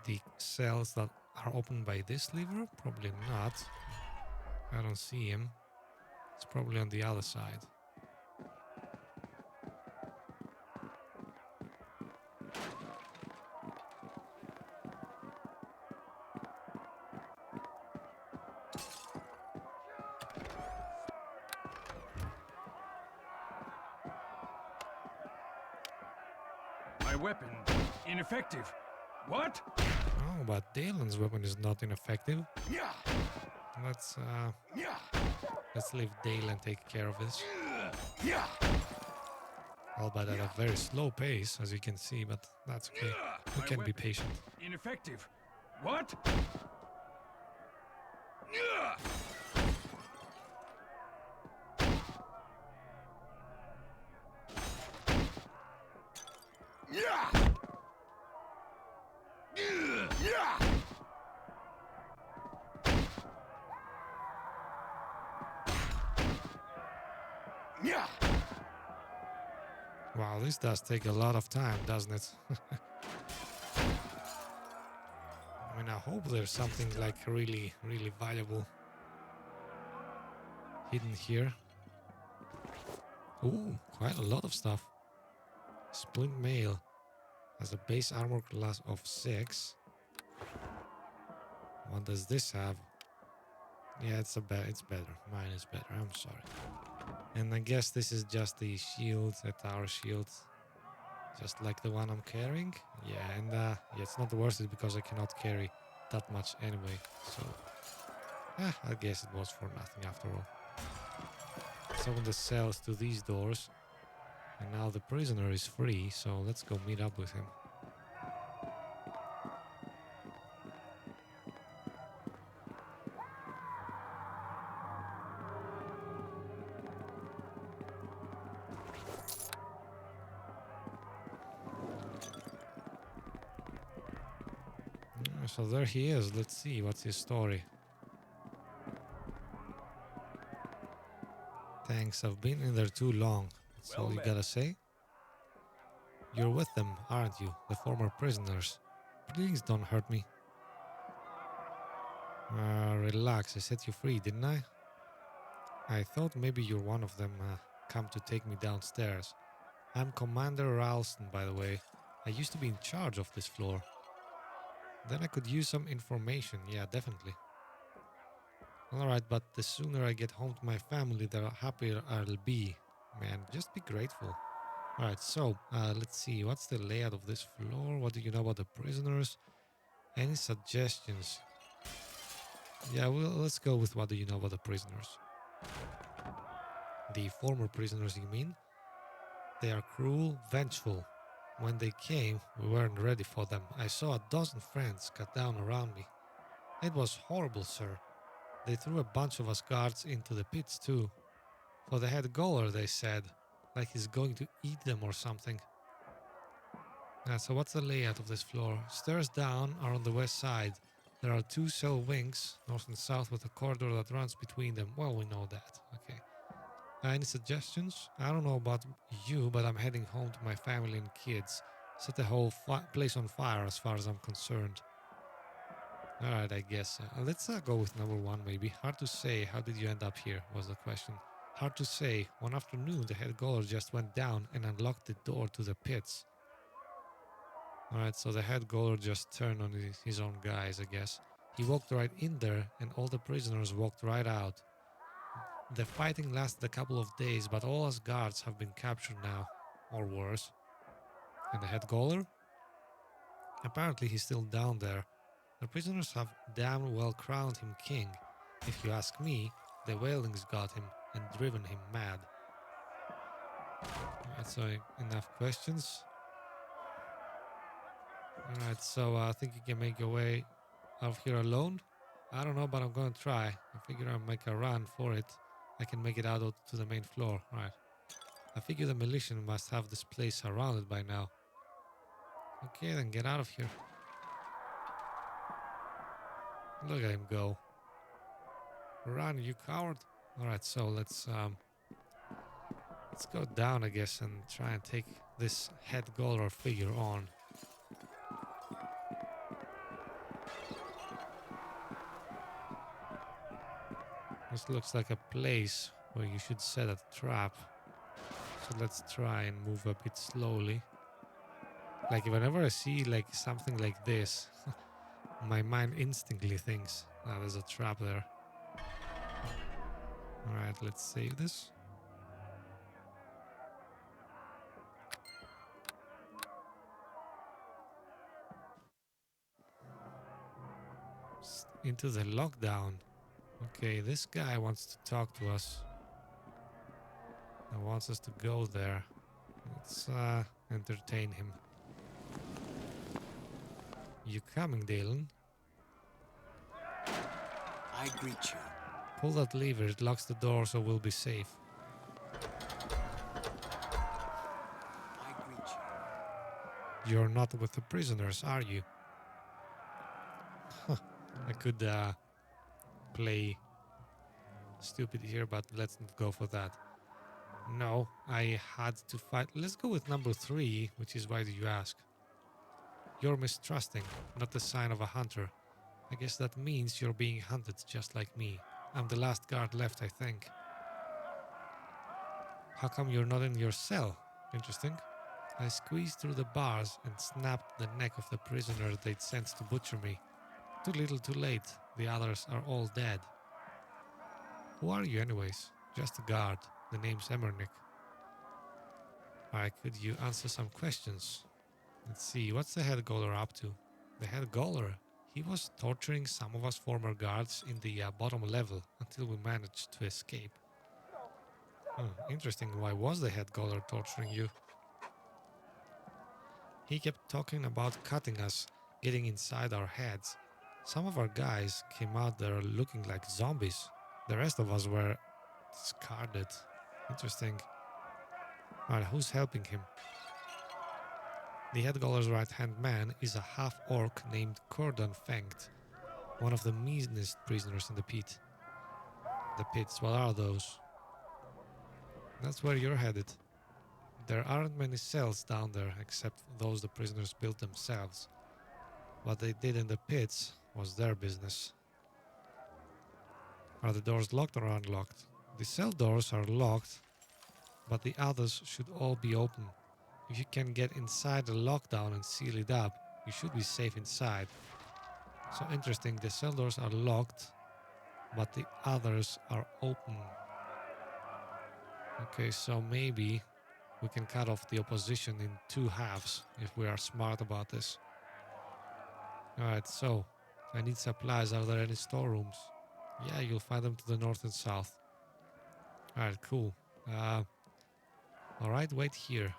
the cells that are opened by this lever? Probably not. I don't see him. It's probably on the other side. My weapon, ineffective. What? Oh, but Dalen's weapon is not ineffective. Yeah! Let's Yeah! leave Dalen take care of this. Yeah! Albeit at a very slow pace, as you can see, but that's okay. We My can be weapon, patient. Ineffective. What? Yeah! Yeah! Yeah! Yeah! Wow, this does take a lot of time, doesn't it? I mean, I hope there's something like really, really valuable hidden here. Ooh, quite a lot of stuff. Splint mail has a base armor class of 6. What does this have? Yeah, it's better. Mine is better. I'm sorry. And I guess this is just the shield, a tower shield, just like the one I'm carrying. Yeah, and yeah, it's not worth it because I cannot carry that much anyway. So, I guess it was for nothing after all. Let's open the cells to these doors. And now the prisoner is free, so let's go meet up with him. So there he is. Let's see, what's his story? Thanks, I've been in there too long. That's Well all you met. gotta say. You're with them, aren't you? The former prisoners. Please don't hurt me. Relax, I set you free, didn't I? I thought maybe you're one of them come to take me downstairs. I'm Commander Ralston, by the way. I used to be in charge of this floor. Then I could use some information, yeah, definitely. Alright, but the sooner I get home to my family, the happier I'll be. Man, just be grateful. Alright, so, let's see, what's the layout of this floor? What do you know about the prisoners? Any suggestions? Yeah, well, let's go with what do you know about the prisoners. The former prisoners, you mean? They are cruel, vengeful. When they came, we weren't ready for them. I saw a dozen friends cut down around me. It was horrible, sir. They threw a bunch of us guards into the pits too. For the head goer, they said, like he's going to eat them or something. So what's the layout of this floor? Stairs down are on the west side. There are 2 cell wings, north and south, with a corridor that runs between them. Well, we know that. Okay. Any suggestions? I don't know about you, but I'm heading home to my family and kids. Set the whole place on fire as far as I'm concerned. Alright, I guess. Let's go with number 1 maybe. Hard to say. How did you end up here? Was the question. Hard to say. One afternoon, the head goaler just went down and unlocked the door to the pits. Alright, so the head goaler just turned on his own guys, I guess. He walked right in there and all the prisoners walked right out. The fighting lasted a couple of days, but all us guards have been captured now. Or worse. And the head goaler? Apparently he's still down there. The prisoners have damn well crowned him king. If you ask me, the Wailings got him and driven him mad. Alright, so enough questions. Alright, so I think you can make your way out of here alone. I don't know, but I'm gonna try. I figure I'll make a run for it. I can make it out to the main floor. Alright. I figure the militia must have this place surrounded by now. Okay, then get out of here. Look at him go. Run, you coward. Alright, so let's go down, I guess, and try and take this head goaler figure on. This looks like a place where you should set a trap. So let's try and move a bit slowly. Like whenever I see like something like this, my mind instantly thinks, ah, there's a trap there. Alright, let's save this. Into the lockdown. Okay, this guy wants to talk to us. He wants us to go there. Let's entertain him. You coming, Dalen? I greet you. Pull that lever, it locks the door so we'll be safe. I greet you. You're not with the prisoners, are you? Huh. I could play stupid here, but let's not go for that. No, I had to fight. Let's go with number 3, which is why do you ask? You're mistrusting, not the sign of a hunter. I guess that means you're being hunted just like me. I'm the last guard left, I think. How come you're not in your cell? Interesting. I squeezed through the bars and snapped the neck of the prisoner they'd sent to butcher me. Too little too late. The others are all dead. Who are you anyways? Just a guard. The name's Emmernick. Alright, could you answer some questions? Let's see, what's the head gaoler up to? The head gaoler? He was torturing some of us former guards in the bottom level until we managed to escape. Interesting, why was the head gaoler torturing you? He kept talking about cutting us, getting inside our heads. Some of our guys came out there looking like zombies. The rest of us were discarded. Interesting. Alright, who's helping him? The head gaoler's right-hand man is a half-orc named Cordon Fenged, one of the meanest prisoners in the pit. The pits, what are those? That's where you're headed. There aren't many cells down there except those the prisoners built themselves. What they did in the pits was their business. Are the doors locked or unlocked? The cell doors are locked, but the others should all be open. If you can get inside the lockdown and seal it up, you should be safe inside. So interesting, the cell doors are locked, but the others are open. Okay, so maybe we can cut off the opposition in 2 halves if we are smart about this. Alright, so I need supplies. Are there any storerooms? Yeah, you'll find them to the north and south. Alright, cool. Alright, wait here.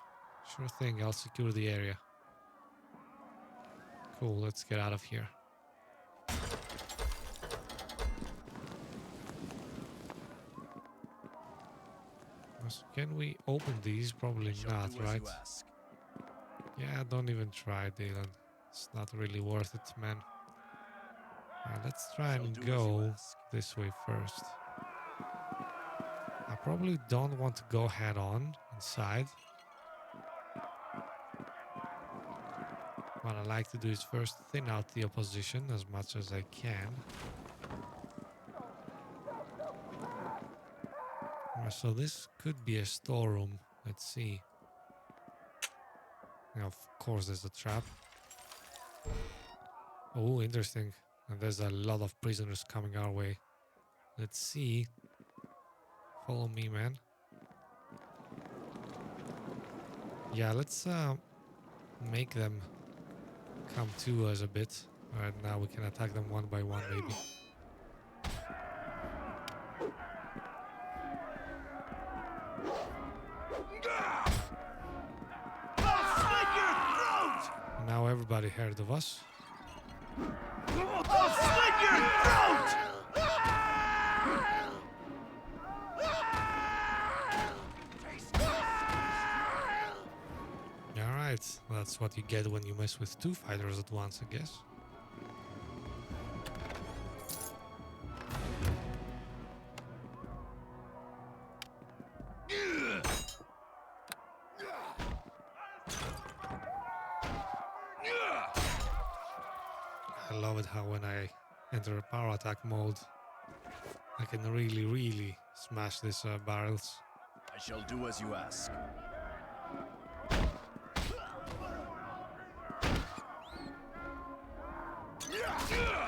Sure thing, I'll secure the area. Cool, let's get out of here. Can we open these? Probably not, right? Yeah, don't even try, Dylan. It's not really worth it, man. Alright, let's try and go this way first. I probably don't want to go head on inside. What I like to do is first thin out the opposition as much as I can. So this could be a storeroom. Let's see. Yeah, of course there's a trap. Oh, interesting. And there's a lot of prisoners coming our way. Let's see. Follow me, man. Yeah, let's make them come to us a bit. Alright, now we can attack them one by one, maybe. Now everybody heard of us. I'll slit your throat! Alright, that's what you get when you mess with 2 fighters at once, I guess. I love it how when I enter power attack mode, I can really smash these barrels. I shall do as you ask.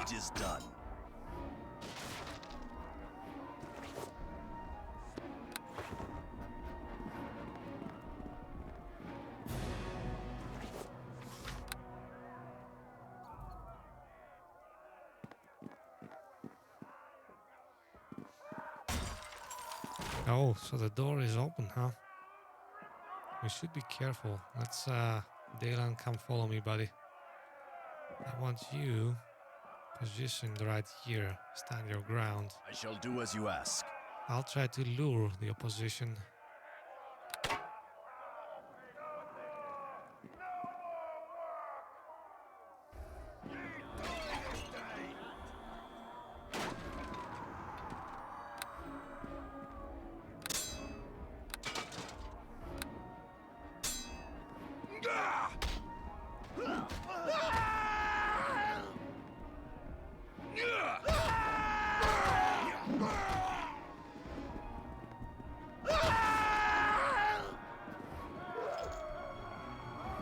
It is done. Oh, so the door is open, huh? We should be careful. Let's, Dylan, come follow me, buddy. I want you Positioned right here. Stand your ground. I shall do as you ask. I'll try to lure the opposition.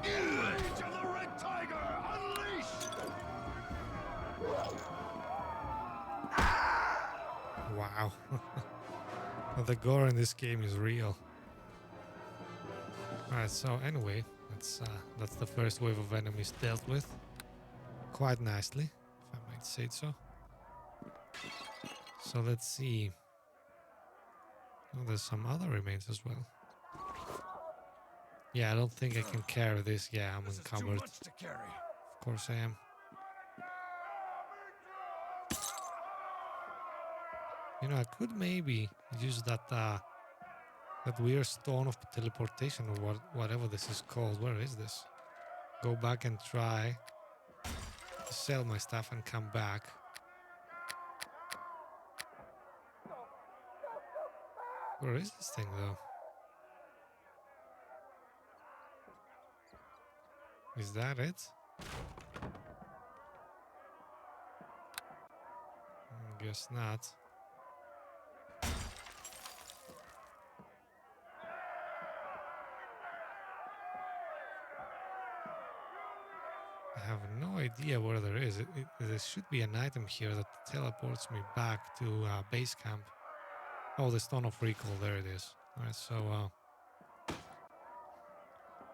Rage of the Red Tiger, unleashed! Wow. The gore in this game is real. Alright, so anyway, that's the first wave of enemies dealt with. Quite nicely, if I might say so. So let's see. Oh, there's some other remains as well. Yeah, I don't think I can carry this. Yeah, I'm This is too encumbered. much to carry. Of course I am. You know, I could maybe use that that weird stone of teleportation or whatever this is called. Where is this? Go back and try to sell my stuff and come back. Where is this thing though? Is that it? Guess not. I have no idea where there is. There should be an item here that teleports me back to base camp. Oh, the Stone of Recall. There it is. Alright, so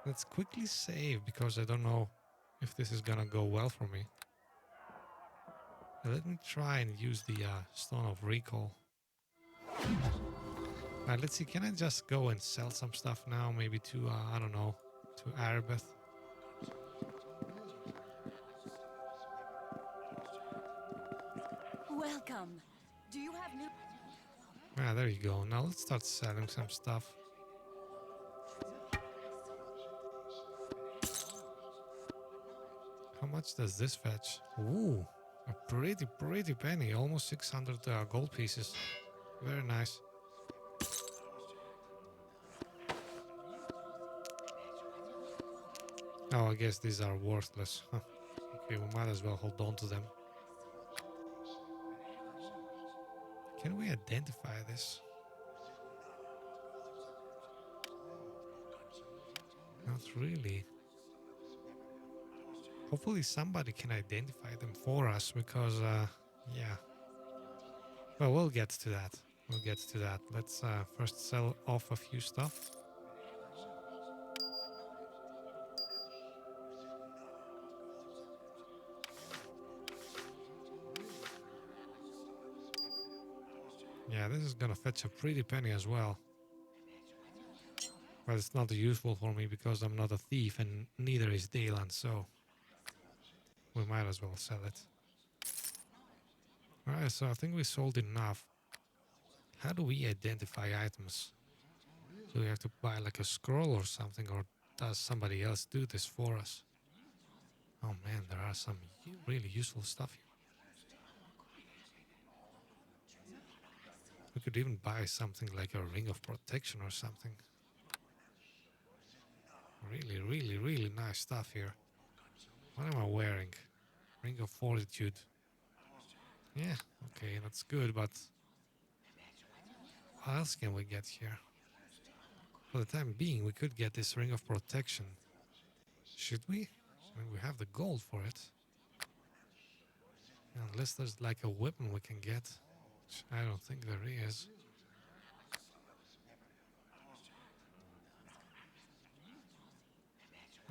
let's quickly save because I don't know if this is gonna go well for me. Let me try and use the Stone of Recall. Alright, let's see. Can I just go and sell some stuff now? Maybe to, I don't know, to Arabeth. Welcome. Do you have new... Ah, there you go. Now let's start selling some stuff. How much does this fetch? Ooh, a pretty penny. Almost 600 gold pieces. Very nice. Oh, I guess these are worthless. Huh. Okay, we might as well hold on to them. Can we identify this? Not really. Hopefully somebody can identify them for us because, yeah. Well, we'll get to that. We'll get to that. Let's first sell off a few stuff. Yeah, this is gonna fetch a pretty penny as well. But it's not useful for me because I'm not a thief and neither is Daylan, so we might as well sell it. Alright, so I think we sold enough. How do we identify items? Do we have to buy like a scroll or something, or does somebody else do this for us? Oh man, there are some really useful stuff here. We could even buy something like a ring of protection or something. Really nice stuff here. What am I wearing? Ring of Fortitude. Yeah, okay, that's good, but what else can we get here? For the time being, we could get this Ring of Protection. Should we? I mean, we have the gold for it. Unless there's like a weapon we can get. Which I don't think there is.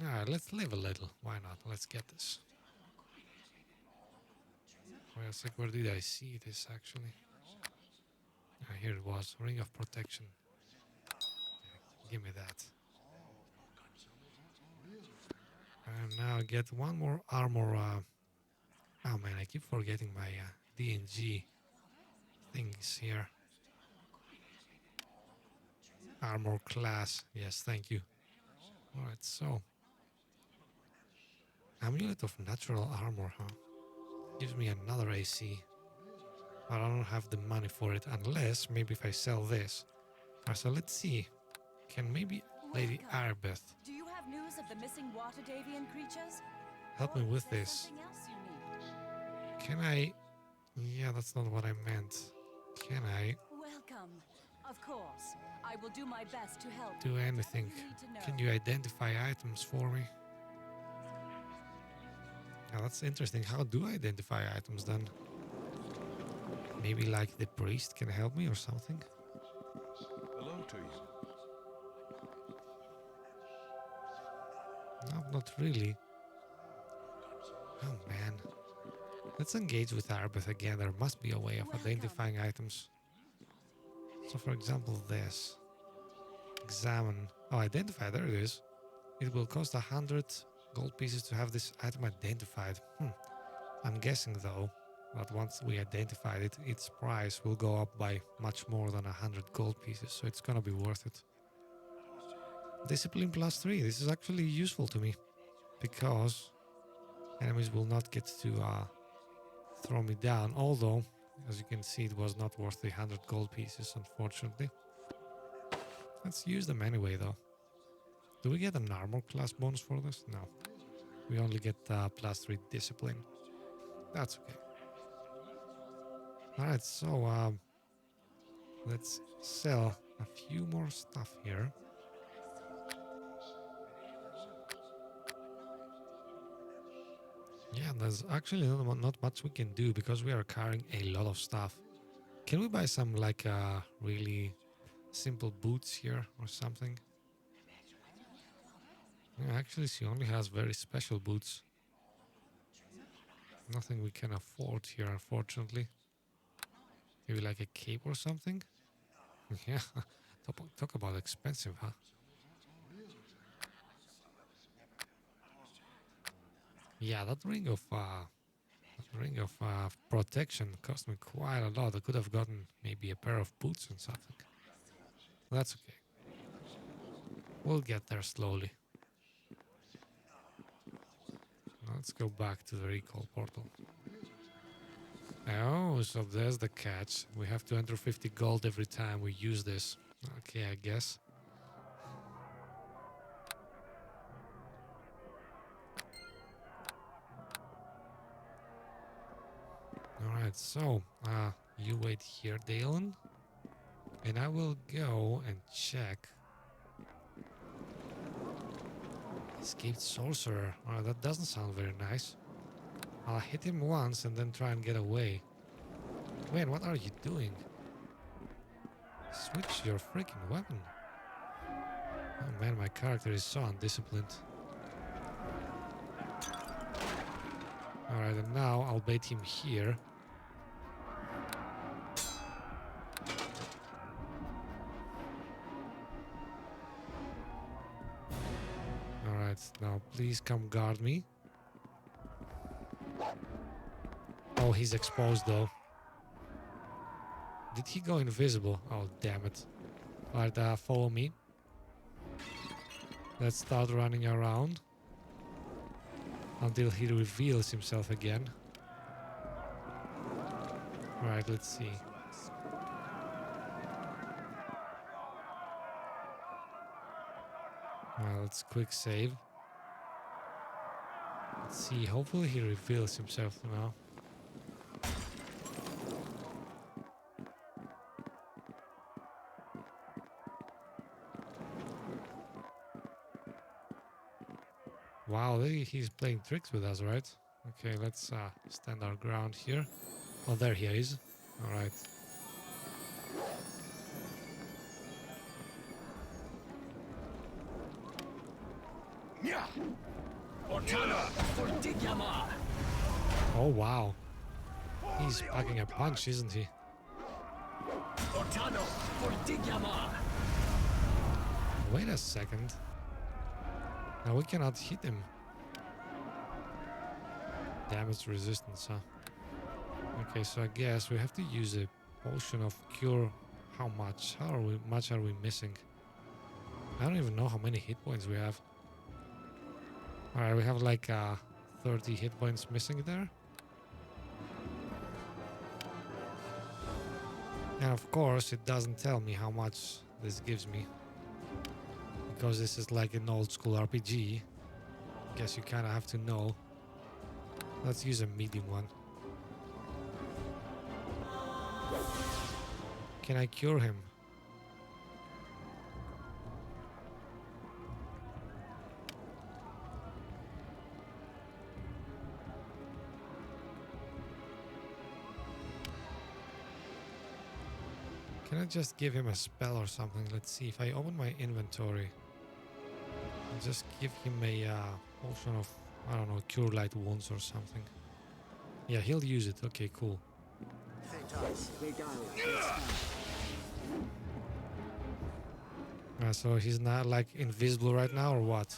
Alright, let's live a little. Why not? Let's get this. Wait a sec, where did I see this actually? Ah, here it was. Ring of Protection. Yeah, give me that. And now get one more armor Oh man, I keep forgetting my DNG things here. Armor class. Yes, thank you. Alright, so. Amulet of natural armor, huh? Gives me another AC. But I don't have the money for it unless maybe if I sell this. Alright, so let's see. Can maybe Lady Welcome. Arbeth Do you have news of the missing Waterdhavian creatures? help Or me is with there this? something else you need? Can I... Yeah, that's not what I meant. Can I Welcome. Of course. I will do my best to help. do anything? Whatever you need to know. Can you identify items for me? Now that's interesting. How do I identify items then? Maybe like the priest can help me or something? Hello to you. No, not really. Oh man. Let's engage with Arbeth again. There must be a way of Welcome. identifying items. So for example this. Examine. Oh, identify. There it is. It will cost 100 gold pieces to have this item identified. I'm guessing though that once we identified it, its price will go up by much more than 100 gold pieces. So it's gonna be worth it. Discipline +3. This is actually useful to me because enemies will not get to throw me down. Although, as you can see, it was not worth the 100 gold pieces, unfortunately. Let's use them anyway, though. Do we get an armor class bonus for this? No. We only get +3 discipline. That's okay. Alright, so let's sell a few more stuff here. Yeah, there's actually not much we can do because we are carrying a lot of stuff. Can we buy some like really simple boots here or something? Yeah, actually she only has very special boots. Nothing we can afford here, unfortunately. Maybe like a cape or something? Yeah, talk about expensive, huh? Yeah, that ring of protection cost me quite a lot. I could have gotten maybe a pair of boots and something. That's okay. We'll get there slowly. Let's go back to the recall portal. Oh, so there's the catch. We have to enter 50 gold every time we use this. Okay, I guess. Alright, so, you wait here, Dalen. And I will go and check. Escaped sorcerer. Oh, that doesn't sound very nice. I'll hit him once and then try and get away. Man, what are you doing? Switch your freaking weapon. Oh man, my character is so undisciplined. Alright, and now I'll bait him here. Alright, now please come guard me. Oh, he's exposed though. Did he go invisible? Oh, damn it. Alright, follow me. Let's start running around until he reveals himself again. Alright, let's see. Let's quick save. Let's see, hopefully he reveals himself now. Wow, he's playing tricks with us, right? Okay, let's stand our ground here. Oh, there he is. Alright. Oh, wow. He's packing a punch, isn't he? Wait a second. Now we cannot hit him. damage resistance, huh? Okay, so I guess we have to use a potion of cure. How much? Much are we missing? I don't even know how many hit points we have. Alright, we have like 30 hit points missing there. And of course, it doesn't tell me how much this gives me. Because this is like an old school RPG. Guess you kind of have to know. Let's use a medium one. Can I cure him? Can I just give him a spell or something? Let's see. If I open my inventory, I'll just give him a potion of, I don't know, cure light wounds or something. Yeah, he'll use it. Okay, cool. So he's not like invisible right now or what?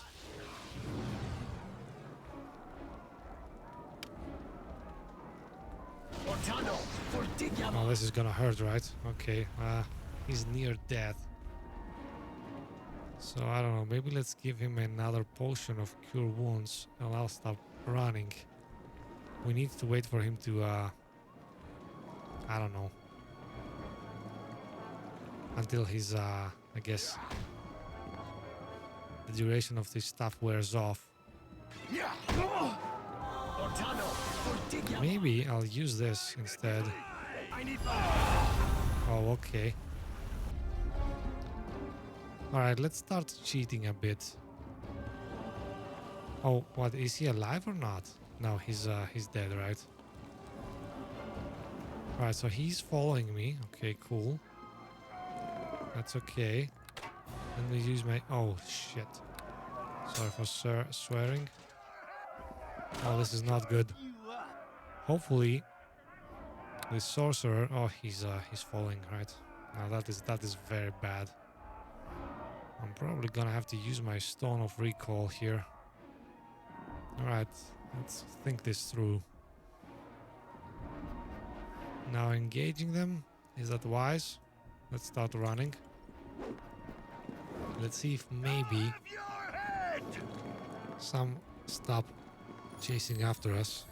Oh, this is gonna hurt, right? Okay, he's near death. So I don't know, maybe let's give him another potion of cure wounds and I'll stop running. We need to wait for him to, I don't know. Until his, I guess, the duration of this stuff wears off. Maybe I'll use this instead. Oh, okay. Alright, let's start cheating a bit. Oh, what, is he alive or not? No, he's dead, right? Alright, so he's following me. Okay, cool. That's okay. Let me use my... Oh, shit. Sorry for swearing. Oh, this is not good. Hopefully, the sorcerer... Oh, he's falling, right? Now that is very bad. I'm probably gonna have to use my Stone of Recall here. Alright, let's think this through. Now engaging them, is that wise? Let's start running. Let's see if maybe some stop chasing after us.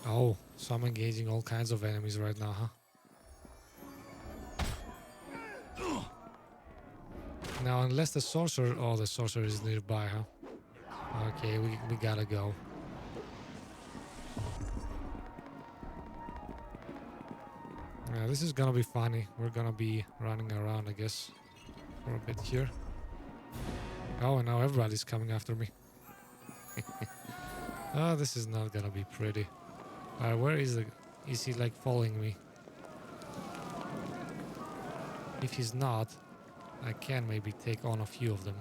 Oh, so I'm engaging all kinds of enemies right now, huh? Now, unless the sorcerer... Oh, the sorcerer is nearby, huh? Okay, we gotta go. Yeah, this is gonna be funny. We're gonna be running around, I guess, for a bit here. Oh, and now everybody's coming after me. Oh, this is not gonna be pretty. Where is the... Is he, like, following me? If he's not, I can maybe take on a few of them.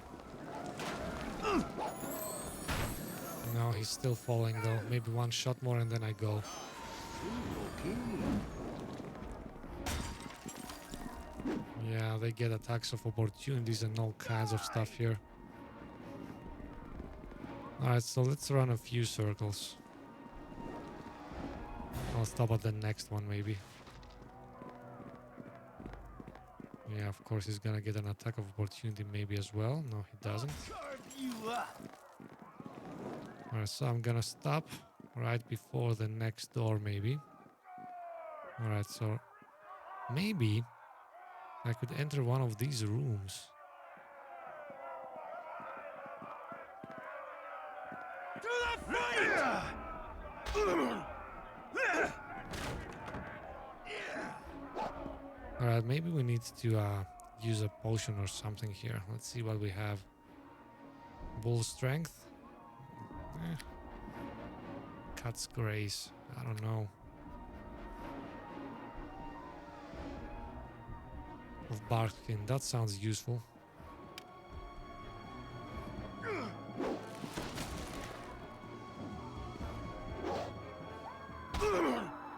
No, he's still falling though. Maybe one shot more and then I go. Yeah, they get attacks of opportunities and all kinds of stuff here. Alright, so let's run a few circles. I'll stop at the next one maybe. Yeah, of course he's gonna get an attack of opportunity maybe as well. No, he doesn't. Alright, so I'm gonna stop right before the next door maybe. Alright, so maybe I could enter one of these rooms. To the fight! Alright, maybe we need to use a potion or something here. Let's see what we have. Bull strength. Cat's grace. I don't know. Of barkskin. That sounds useful.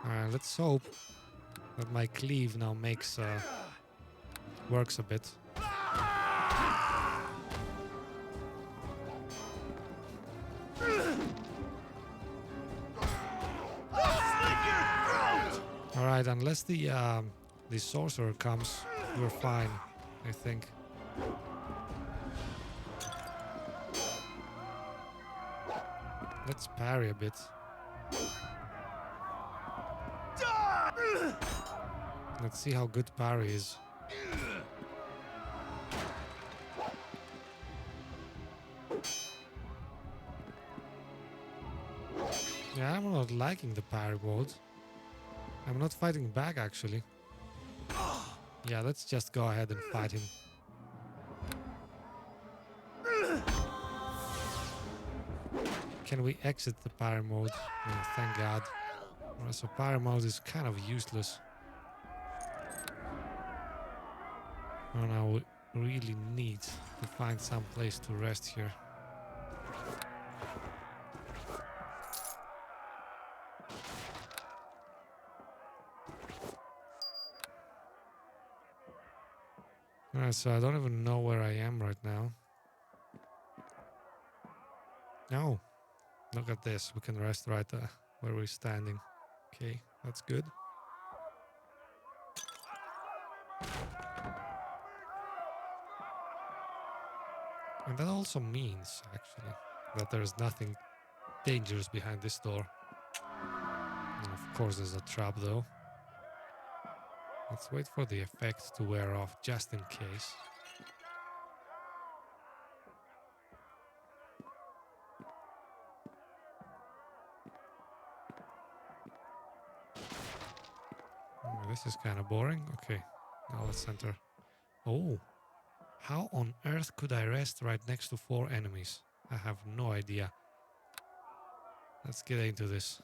Alright, let's hope that my cleave now works a bit. All right, unless the sorcerer comes, we're fine, I think. Let's parry a bit. Let's see how good parry is. Yeah, I'm not liking the parry mode. I'm not fighting back, actually. Yeah, let's just go ahead and fight him. Can we exit the parry mode? Oh, thank God. Alright, so parry mode is kind of useless. Oh, now we really need to find some place to rest here. Alright, so I don't even know where I am right now. No. Look at this. We can rest right where we're standing. Okay, that's good. And that also means, actually, that there's nothing dangerous behind this door. And of course, there's a trap, though. Let's wait for the effect to wear off, just in case. This is kind of boring. Okay, now let's enter. Oh, how on earth could I rest right next to 4 enemies? I have no idea. Let's get into this.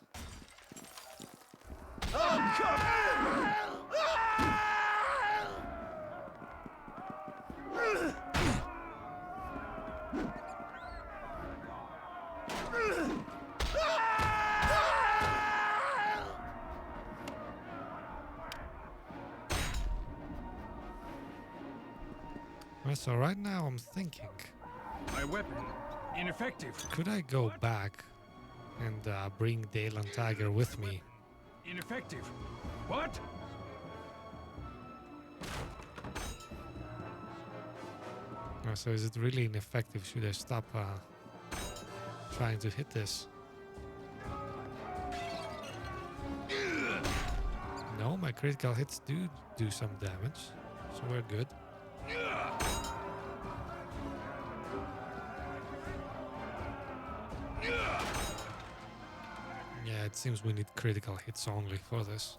Well, so right now I'm thinking, My weapon ineffective. could I go back and bring Dale and Tiger with me? Ineffective. What? So is it really ineffective? Should I stop trying to hit this? No, my critical hits do some damage, so we're good. Yeah, it seems we need critical hits only for this.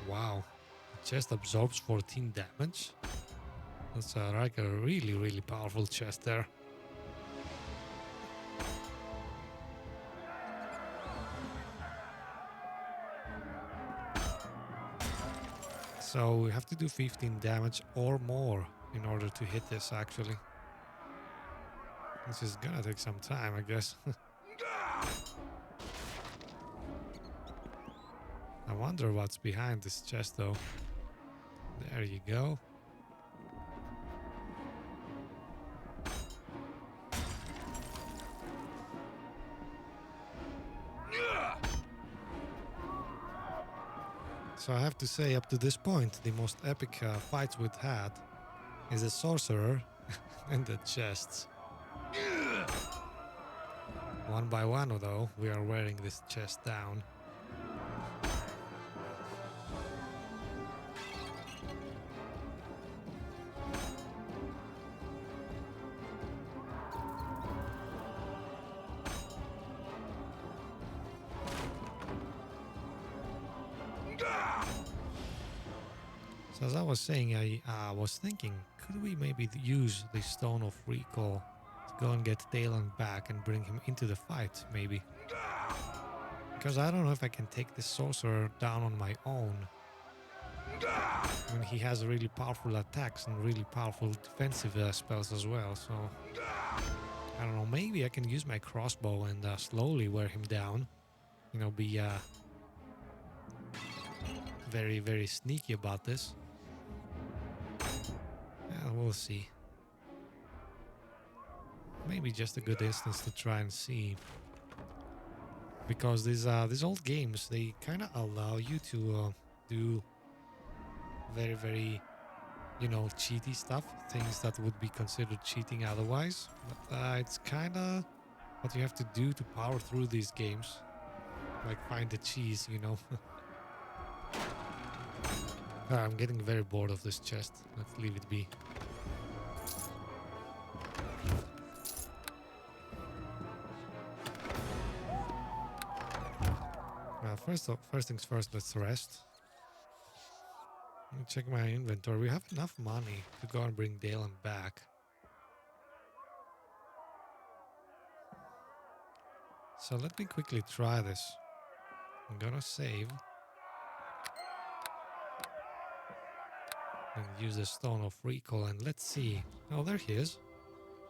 Wow, the chest absorbs 14 damage. That's like a really, really powerful chest there. So we have to do 15 damage or more in order to hit this, actually. This is gonna take some time, I guess. I wonder what's behind this chest, though. There you go. So I have to say, up to this point, the most epic fights we've had is the sorcerer and the chests. One by one, though, we are wearing this chest down. So as I was saying, I was thinking, could we maybe use the Stone of Recall to go and get Talon back and bring him into the fight, maybe? Because I don't know if I can take this sorcerer down on my own. I mean, he has really powerful attacks and really powerful defensive spells as well, so... I don't know, maybe I can use my crossbow and slowly wear him down. You know, be very, very sneaky about this. Yeah, we'll see. maybe just a good instance to try and see. Because these old games, they kind of allow you to do very, very, you know, cheaty stuff. Things that would be considered cheating otherwise. But it's kind of what you have to do to power through these games. Like find the cheese, you know. I'm getting very bored of this chest. Let's leave it be. First things first, let's rest. Let me check my inventory. We have enough money to go and bring Dalen back. So let me quickly try this. I'm gonna save. And use the Stone of Recall, and let's see. Oh, there he is.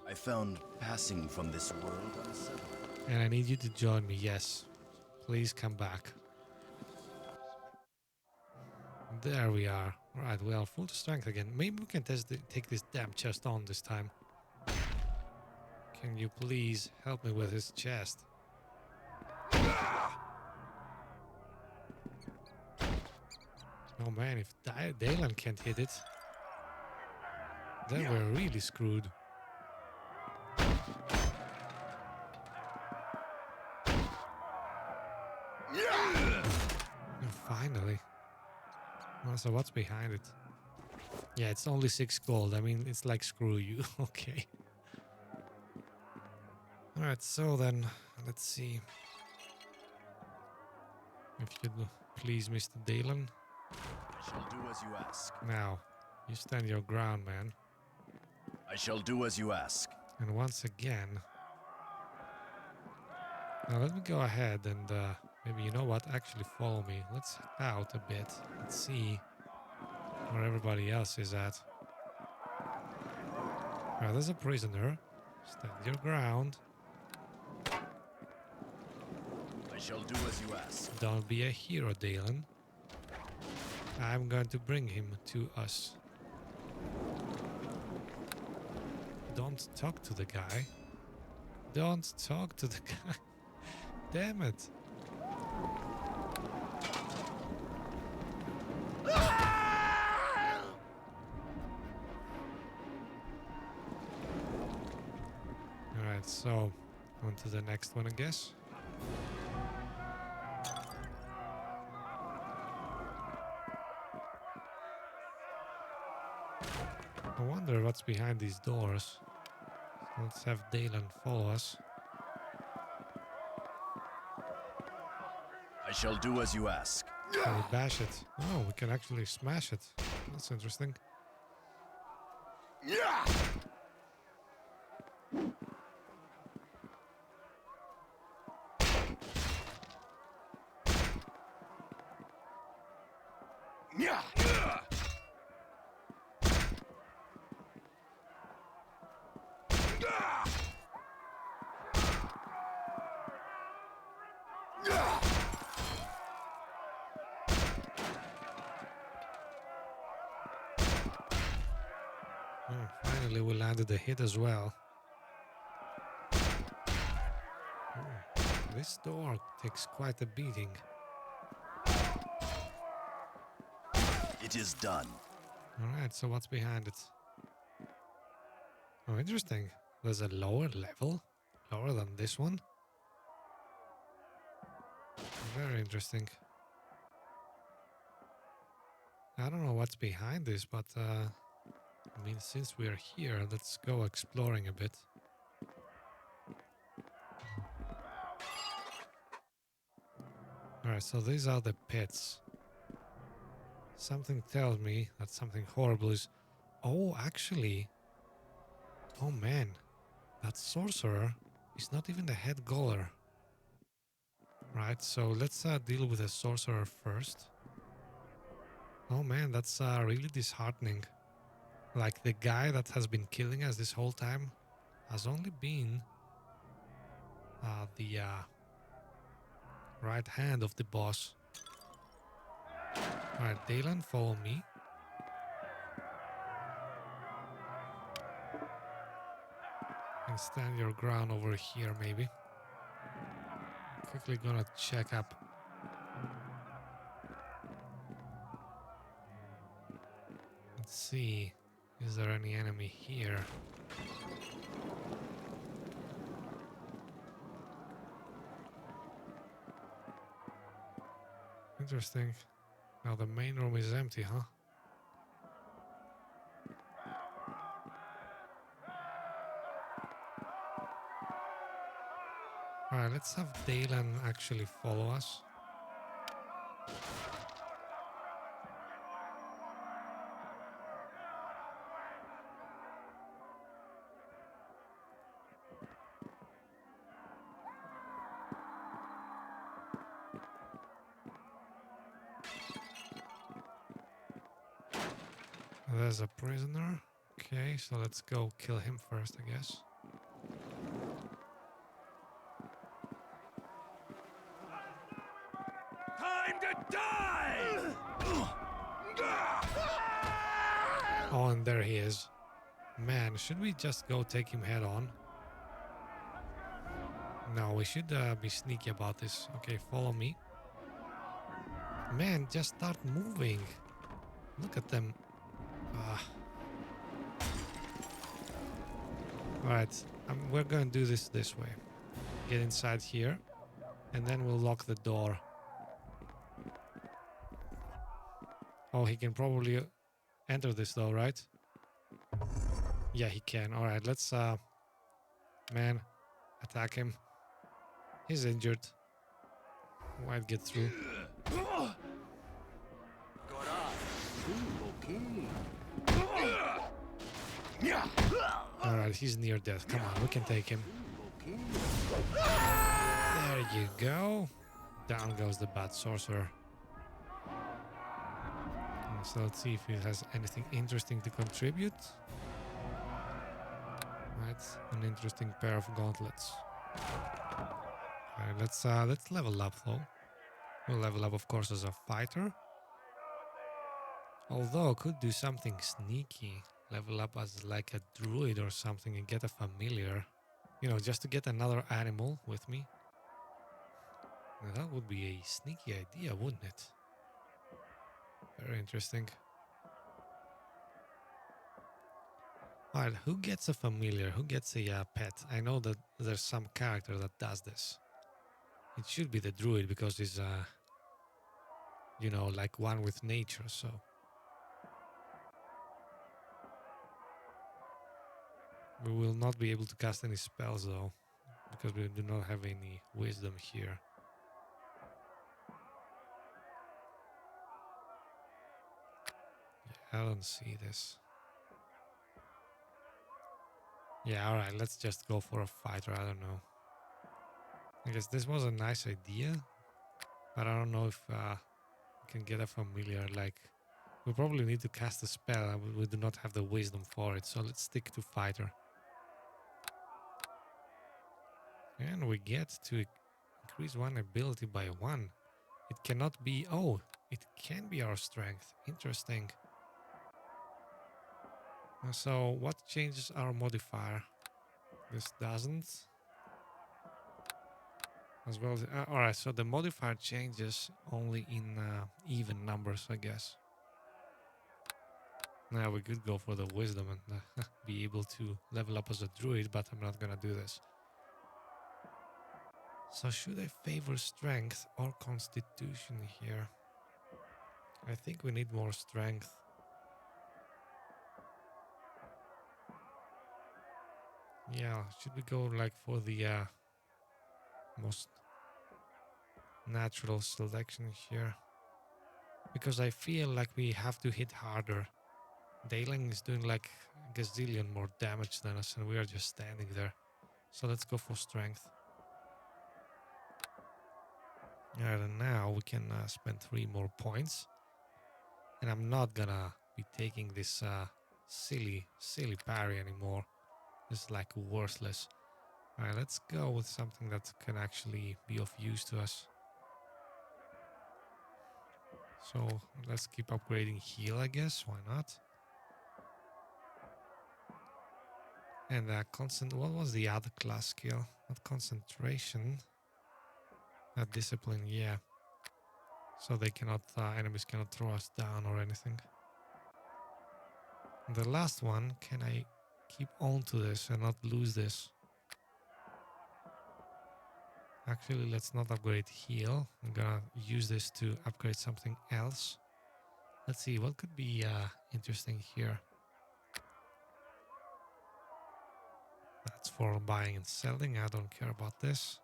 I found passing from this world unsettled. And I need you to join me, yes. Please come back. There we are. Right, we are full strength again. Maybe we can take this damn chest on this time. Can you please help me with his chest? Oh man, if Dalen can't hit it, then we're really screwed. And finally. Oh, so what's behind it? Yeah, it's only 6 gold. I mean, it's like screw you. Okay. Alright, so then, let's see. If you'd please, Mr. Dalen. I shall do as you ask. Now, you stand your ground, man. I shall do as you ask. And once again... Now let me go ahead and maybe, you know what, actually follow me. Let's head out a bit. Let's see where everybody else is at. Now there's a prisoner. Stand your ground. I shall do as you ask. Don't be a hero, Dalen. I'm going to bring him to us. Don't talk to the guy. Don't talk to the guy. Damn it. Alright, so on to the next one, I guess. I wonder what's behind these doors. Let's have Dalen follow us. I shall do as you ask. Can we bash it? Oh, we can actually smash it. That's interesting. Oh, finally we landed a hit as well. Oh, this door takes quite a beating. It is done. Alright, so what's behind it? Oh, interesting. There's a lower level? Lower than this one? Very interesting. I don't know what's behind this, but I mean, since we're here, let's go exploring a bit. Alright, so these are the pits. Something tells me that something horrible is... Oh, actually... Oh man, that sorcerer is not even the head goaler. Right, so let's deal with the sorcerer first. Oh man, that's really disheartening. Like, the guy that has been killing us this whole time has only been the right hand of the boss. Alright, Dalen, follow me. And Stand your ground over here, maybe. Quickly gonna check up. Let's see. Is there any enemy here? Interesting. Now the main room is empty, huh? Alright, let's have Dalen actually follow us. There's a prisoner. Okay, so let's go kill him first, I guess. Time to die! Oh, and there he is. Man, should we just go take him head on? No, we should be sneaky about this. Okay, follow me. Man, just start moving. Look at them. Alright, we're gonna do this way. Get inside here, and then we'll lock the door. Oh, he can probably enter this though, right? Yeah, he can. Alright, let's, man, attack him. He's injured. Might get through. Alright, he's near death. Come on, we can take him. There you go. Down goes the bad sorcerer. So let's see if he has anything interesting to contribute. Right, an interesting pair of gauntlets. Alright, let's level up though. We'll level up, of course, as a fighter. Although could do something sneaky. Level up as like a druid or something and get a familiar. You know, just to get another animal with me. Now, that would be a sneaky idea, wouldn't it? Very interesting. Alright, who gets a familiar? Who gets a pet? I know that there's some character that does this. It should be the druid because he's, you know, like one with nature, so. We will not be able to cast any spells though, because we do not have any wisdom here. Yeah, I don't see this. Yeah, alright, let's just go for a fighter, I don't know. I guess this was a nice idea, but I don't know if we can get a familiar, like... We probably need to cast a spell, and we do not have the wisdom for it, so let's stick to fighter. And we get to increase one ability by 1. It cannot be... Oh, it can be our strength. Interesting. So what changes our modifier? This doesn't. As well as... Alright, so the modifier changes only in even numbers, I guess. Now we could go for the wisdom and be able to level up as a druid, but I'm not gonna do this. So should I favor strength or constitution here? I think we need more strength. Yeah, should we go like for the most natural selection here? Because I feel like we have to hit harder. Dalen is doing like a gazillion more damage than us and we are just standing there. So let's go for strength. Alright, and now we can spend 3 more points. And I'm not gonna be taking this silly parry anymore. It's like worthless. Alright, let's go with something that can actually be of use to us. So let's keep upgrading heal, I guess. Why not? And constant. What was the other class skill? Not concentration. Discipline. Yeah. So they cannot. Enemies cannot throw us down or anything. And the last one. Can I keep on to this and not lose this? Actually, let's not upgrade heal. I'm gonna use this to upgrade something else. Let's see what could be interesting here. That's for buying and selling. I don't care about this.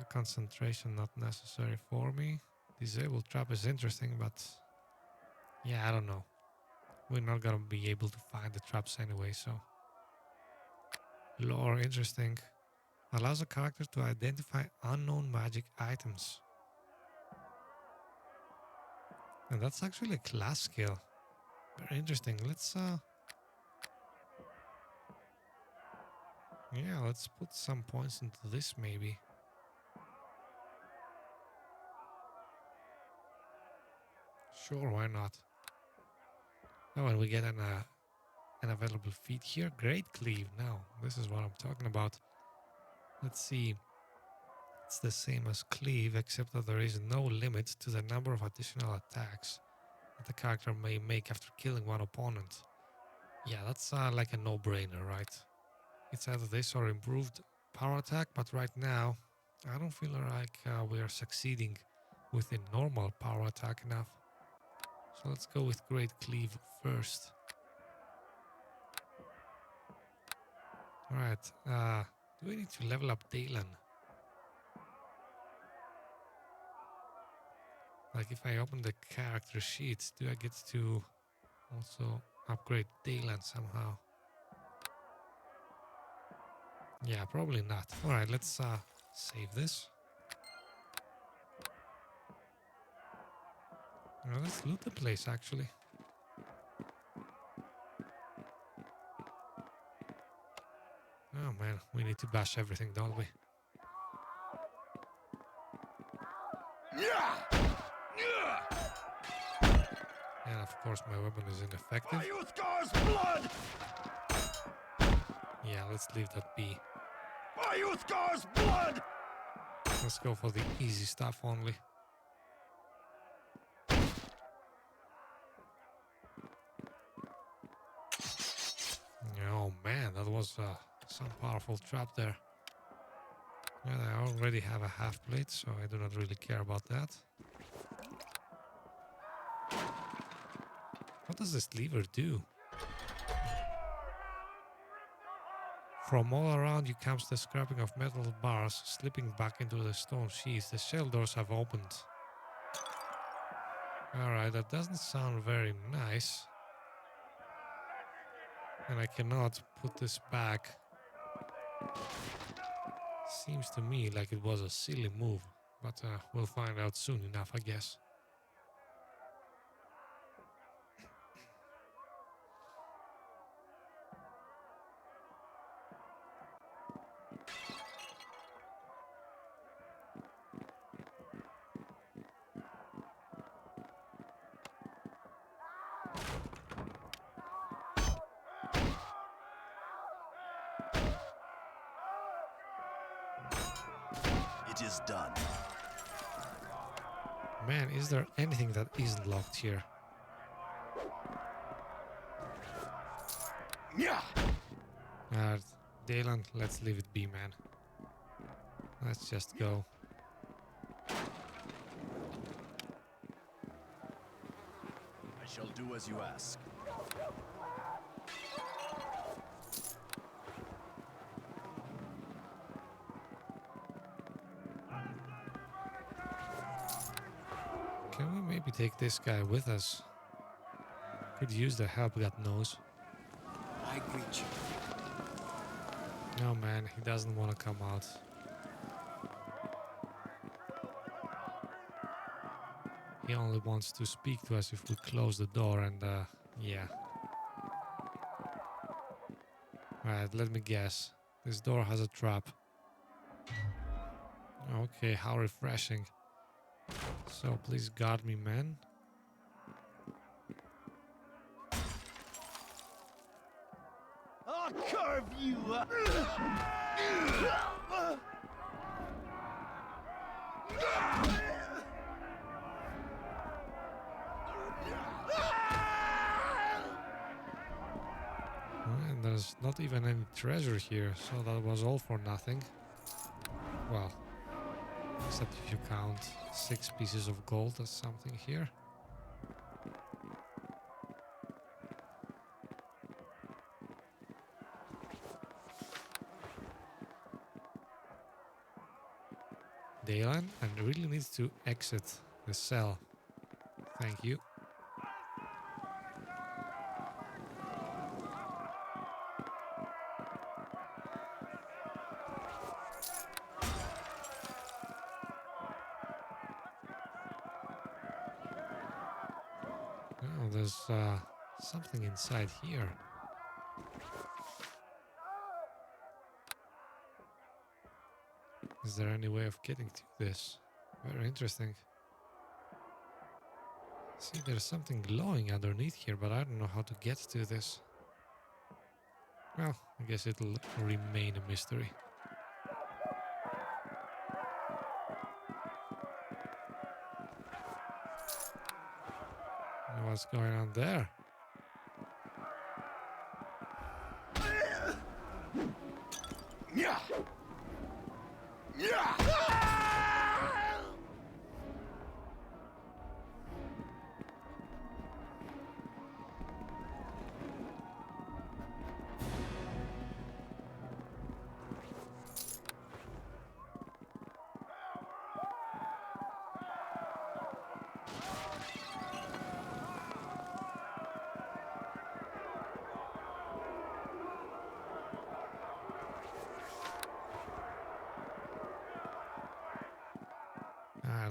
Concentration not necessary for me. Disable trap is interesting, but yeah, I don't know. We're not gonna be able to find the traps anyway, so. Lore, interesting. Allows a character to identify unknown magic items. And that's actually a class skill. Very interesting. Let's yeah, let's put some points into this maybe. Sure, why not? Oh, and we get an available feat here. Great cleave. Now, this is what I'm talking about. Let's see. It's the same as cleave, except that there is no limit to the number of additional attacks that the character may make after killing one opponent. Yeah, that's like a no-brainer, right? It's either this or improved power attack, but right now, I don't feel like we are succeeding with a normal power attack enough. So let's go with Great Cleave first. Alright, do we need to level up Dalen? Like if I open the character sheet, do I get to also upgrade Dalen somehow? Yeah, probably not. Alright, let's save this. Now let's loot the place actually. Oh man, we need to bash everything, don't we? And of course my weapon is ineffective. Bayuthgar's blood! Yeah, let's leave that be. Bayuthgar's blood! Let's go for the easy stuff only. Oh man, that was some powerful trap there. Well, I already have a half plate, so I do not really care about that. What does this lever do? From all around you comes the scraping of metal bars slipping back into the stone sheaths. The shell doors have opened. Alright, that doesn't sound very nice. And I cannot put this back. Seems to me like it was a silly move, but we'll find out soon enough, I guess. It is done. Man, is there anything that isn't locked here? Dalen, let's leave it be, man. Let's just go. I shall do as you ask. Can we maybe take this guy with us? Could use the help, God knows. I greet you. No, man, he doesn't want to come out. He only wants to speak to us if we close the door and, yeah. Alright, let me guess. This door has a trap. Okay, how refreshing. So please guard me, man. I'll carve you up. And there's not even any treasure here, so that was all for nothing. Well, except if you count 6 pieces of gold as something here. Dalen, and really needs to exit the cell. Thank you. Oh, there's something inside here. Is there any way of getting to this? Very interesting. See, there's something glowing underneath here, but I don't know how to get to this. Well, I guess it'll remain a mystery. What's going on there? Yeah. Yeah.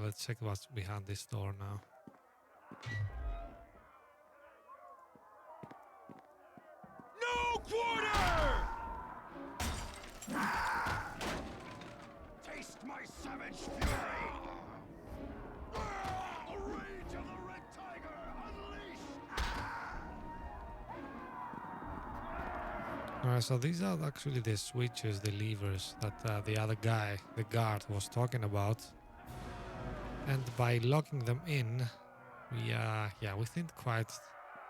Let's check what's behind this door now. No quarter! Taste my savage fury! The rage of the red tiger unleashed! So these are actually the switches, the levers that the other guy, the guard, was talking about. And by locking them in, we thinned quite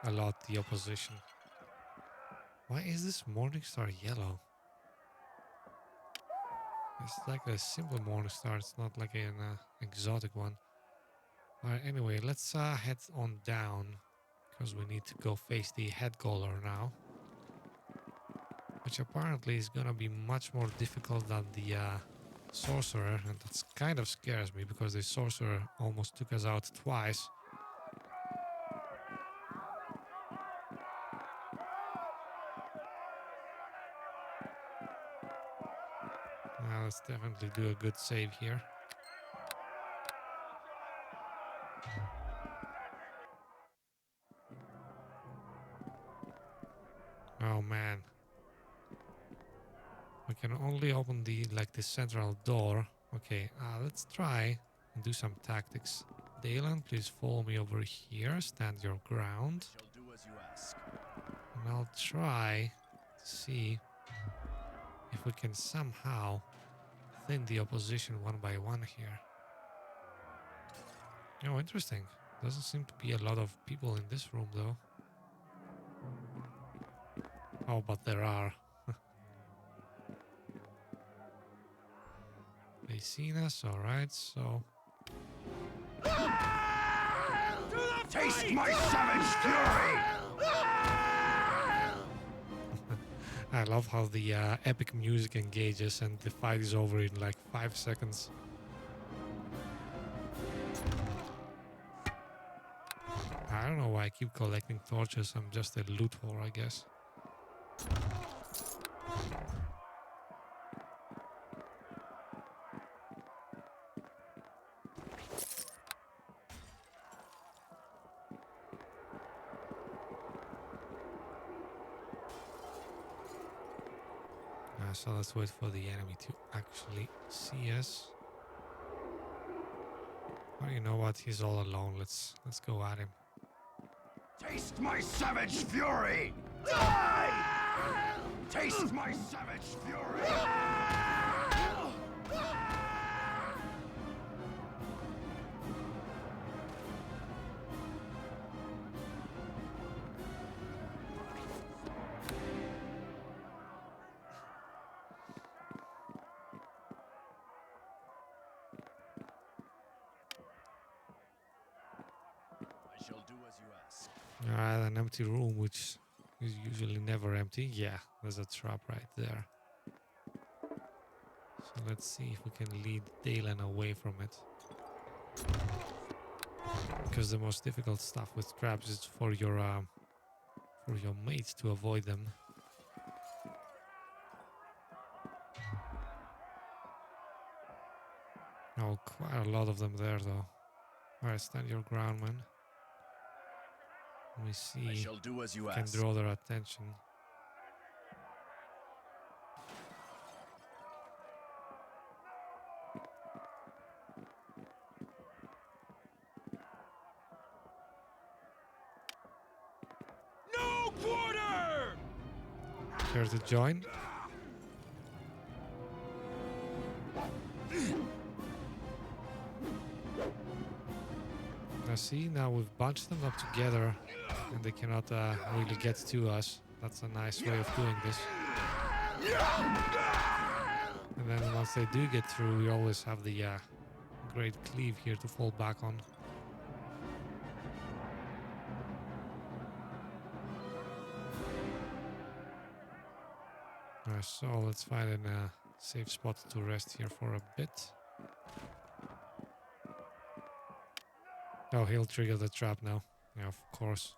a lot the opposition. Why is this Morningstar yellow? It's like a simple Morningstar, it's not like an exotic one. Alright, anyway, let's head on down, because we need to go face the head caller now. Which apparently is gonna be much more difficult than the sorcerer, and that kind of scares me because the sorcerer almost took us out twice. Let's definitely do a good save here. Oh man. We can only open the central door. Okay, let's try and do some tactics. Dalen, please follow me over here. Stand your ground. Shall do as you ask. And I'll try to see if we can somehow thin the opposition one by one here. Oh, interesting. Doesn't seem to be a lot of people in this room though. Oh, but there are. They seen us, alright, so... Taste my savage fury! I love how the epic music engages and the fight is over in like 5 seconds. I don't know why I keep collecting torches, I'm just a loot whore, I guess. So let's wait for the enemy to actually see us. Oh, you know what? He's all alone. Let's go at him. Taste my savage fury! Die! Taste my savage fury! I shall do as you ask. Alright, an empty room, which is usually never empty. Yeah, there's a trap right there. So let's see if we can lead Dalen away from it. Because the most difficult stuff with traps is for your mates to avoid them. Oh, quite a lot of them there, though. Alright, stand your ground, man. Let me I see. shall do as you Can ask. draw their attention. No quarter! Care to join? Now see, now we've bunched them up together and they cannot really get to us. That's a nice way of doing this. And then once they do get through, we always have the great cleave here to fall back on. Alright, so let's find a safe spot to rest here for a bit. Oh, he'll trigger the trap now. Yeah, of course.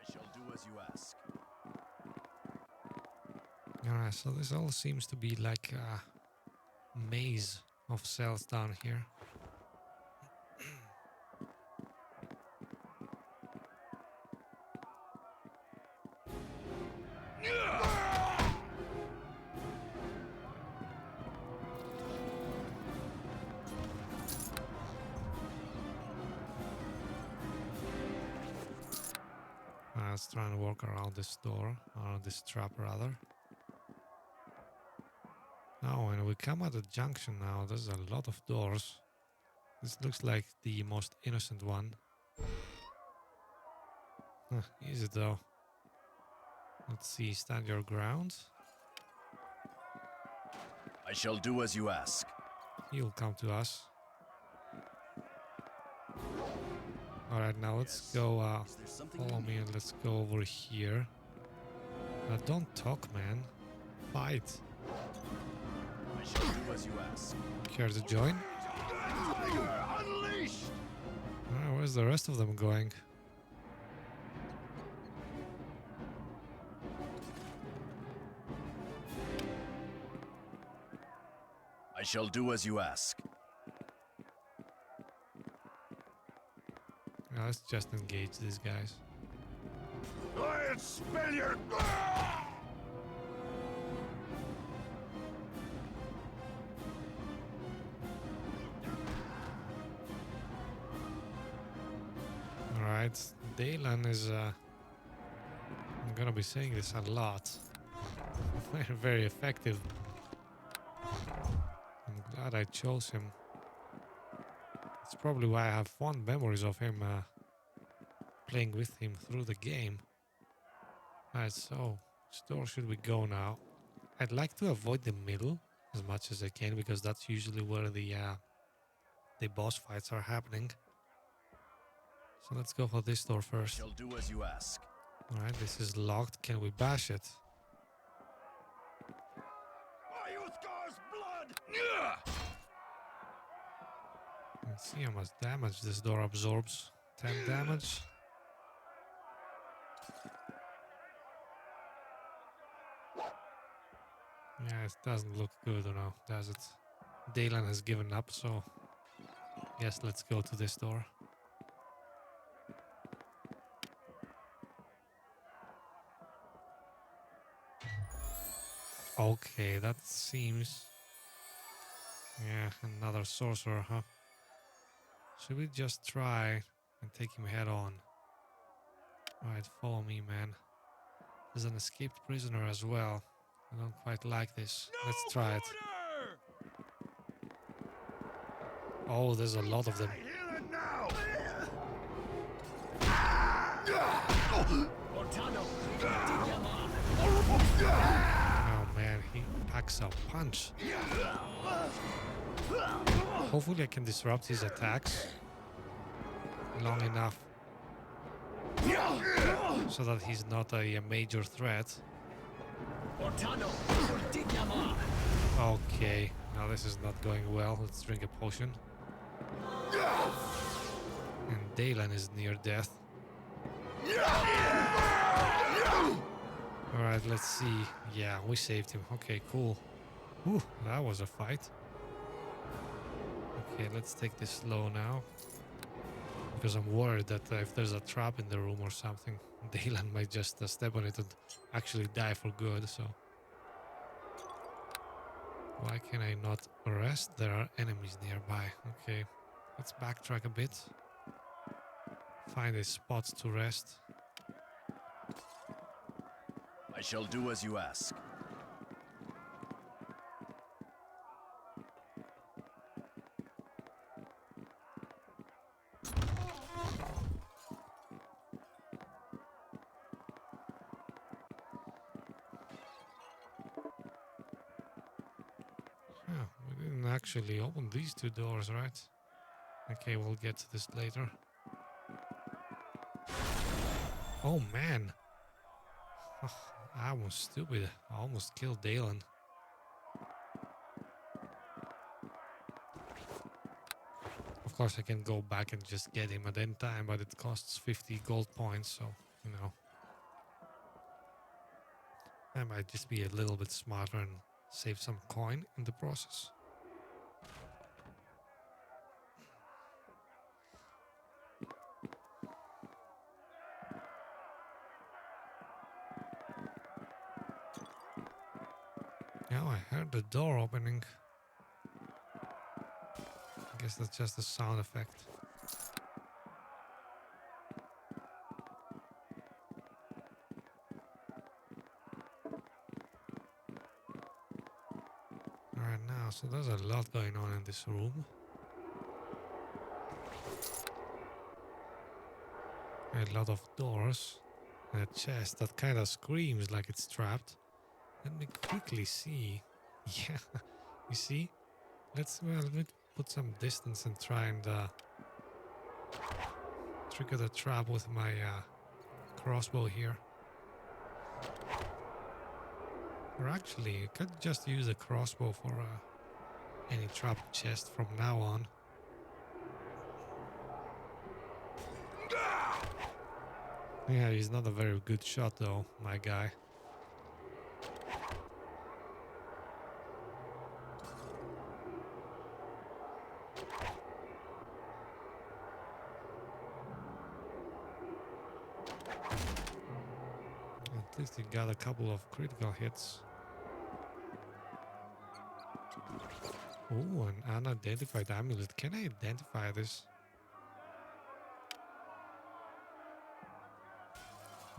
I shall do as you ask. Alright, so this all seems to be like a maze of cells down here. Let's try and walk around this door, around this trap rather. Now, when we come at a junction now, there's a lot of doors. This looks like the most innocent one. Is it though? Let's see, stand your ground. I shall do as you ask. He'll come to us. Alright, now let's go, Is there something follow you me and let's go over here. Don't talk, man. Fight. I shall do as you ask. Care to join? Tiger unleashed! Where's the rest of them going? I shall do as you ask. Let's just engage these guys. I'll spell your... Alright, Dalen is, I'm gonna be saying this a lot. Very, very effective. I'm glad I chose him. It's probably why I have fond memories of him playing with him through the game. Alright, so which door should we go now? I'd like to avoid the middle as much as I can because that's usually where the boss fights are happening. So let's go for this door I first. shall do as you ask. Alright, this is locked. Can we bash it? Ayuthgar's blood! Let's see how much damage this door absorbs. 10 damage. Yeah, it doesn't look good now, does it? Dalen has given up, so yes, let's go to this door. Okay, that seems... Yeah, another sorcerer, huh? Should we just try and take him head on? Alright, follow me, man. There's an escaped prisoner as well. I don't quite like this. Let's try it. Oh, there's a lot of them. Here and now! Oh man, he packs a punch. Hopefully I can disrupt his attacks long enough so that he's not a major threat. Okay, now this is not going well. Let's drink a potion. And Dalen is near death. Alright, let's see. Yeah, we saved him. Okay, cool. Ooh, that was a fight. Okay, let's take this slow now. Because I'm worried that if there's a trap in the room or something, Dalen might just step on it and actually die for good, so... Why can I not rest? There are enemies nearby. Okay, let's backtrack a bit. Find a spot to rest. I shall do as you ask. Oh, we didn't actually open these two doors, right? Okay, we'll get to this later. Oh man! I was stupid. I almost killed Dalen. Of course, I can go back and just get him at any time, but it costs 50 gold points, so, you know. I might just be a little bit smarter and save some coin in the process. Yeah, I heard the door opening. I guess that's just a sound effect. Alright, now, so there's a lot going on in this room. A lot of doors. And a chest that kind of screams like it's trapped. Let me quickly see. Yeah, you see? Let me put some distance and try and trigger the trap with my crossbow here. Or actually, I could just use a crossbow for any trap chest from now on. Yeah, he's not a very good shot though, my guy. At least he got a couple of critical hits. Oh, an unidentified amulet. Can I identify this?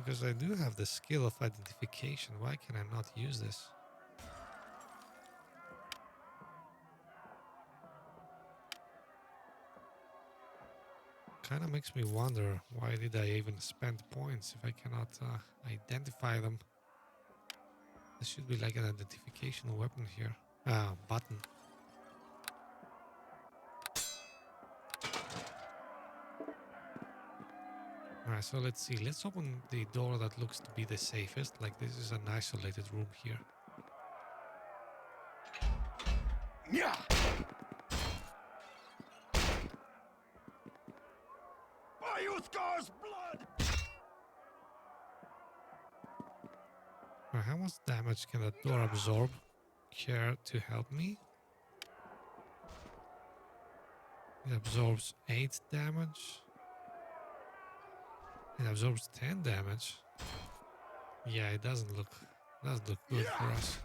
Because I do have the skill of identification. Why can I not use this? Kind of makes me wonder, why did I even spend points if I cannot identify them? There should be like an identification weapon here. Ah, button. Alright, so let's see. Let's open the door that looks to be the safest. Like this is an isolated room here. Yeah. Bayuthgar's blood! Alright, how much damage can that door absorb? care to help me? It absorbs 8 damage. It absorbs 10 damage. Yeah, it doesn't look good for us.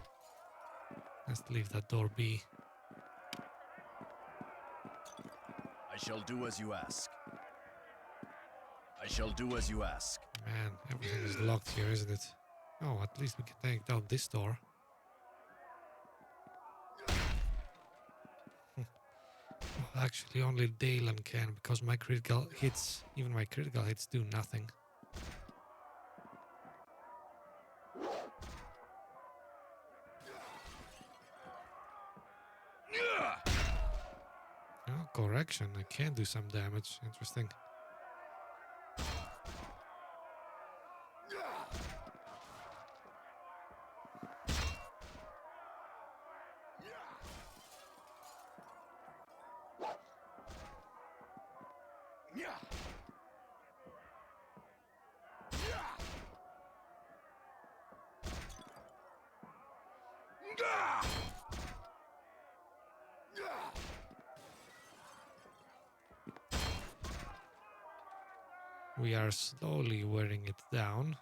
Let's leave that door be. I shall do as you ask. I shall do as you ask. Man, everything is locked here, isn't it? Oh, at least we can take down this door. Well, actually, only Dalen can, because my critical hits, even my critical hits, do nothing. Oh, correction, I can do some damage. Interesting. We are slowly wearing it down.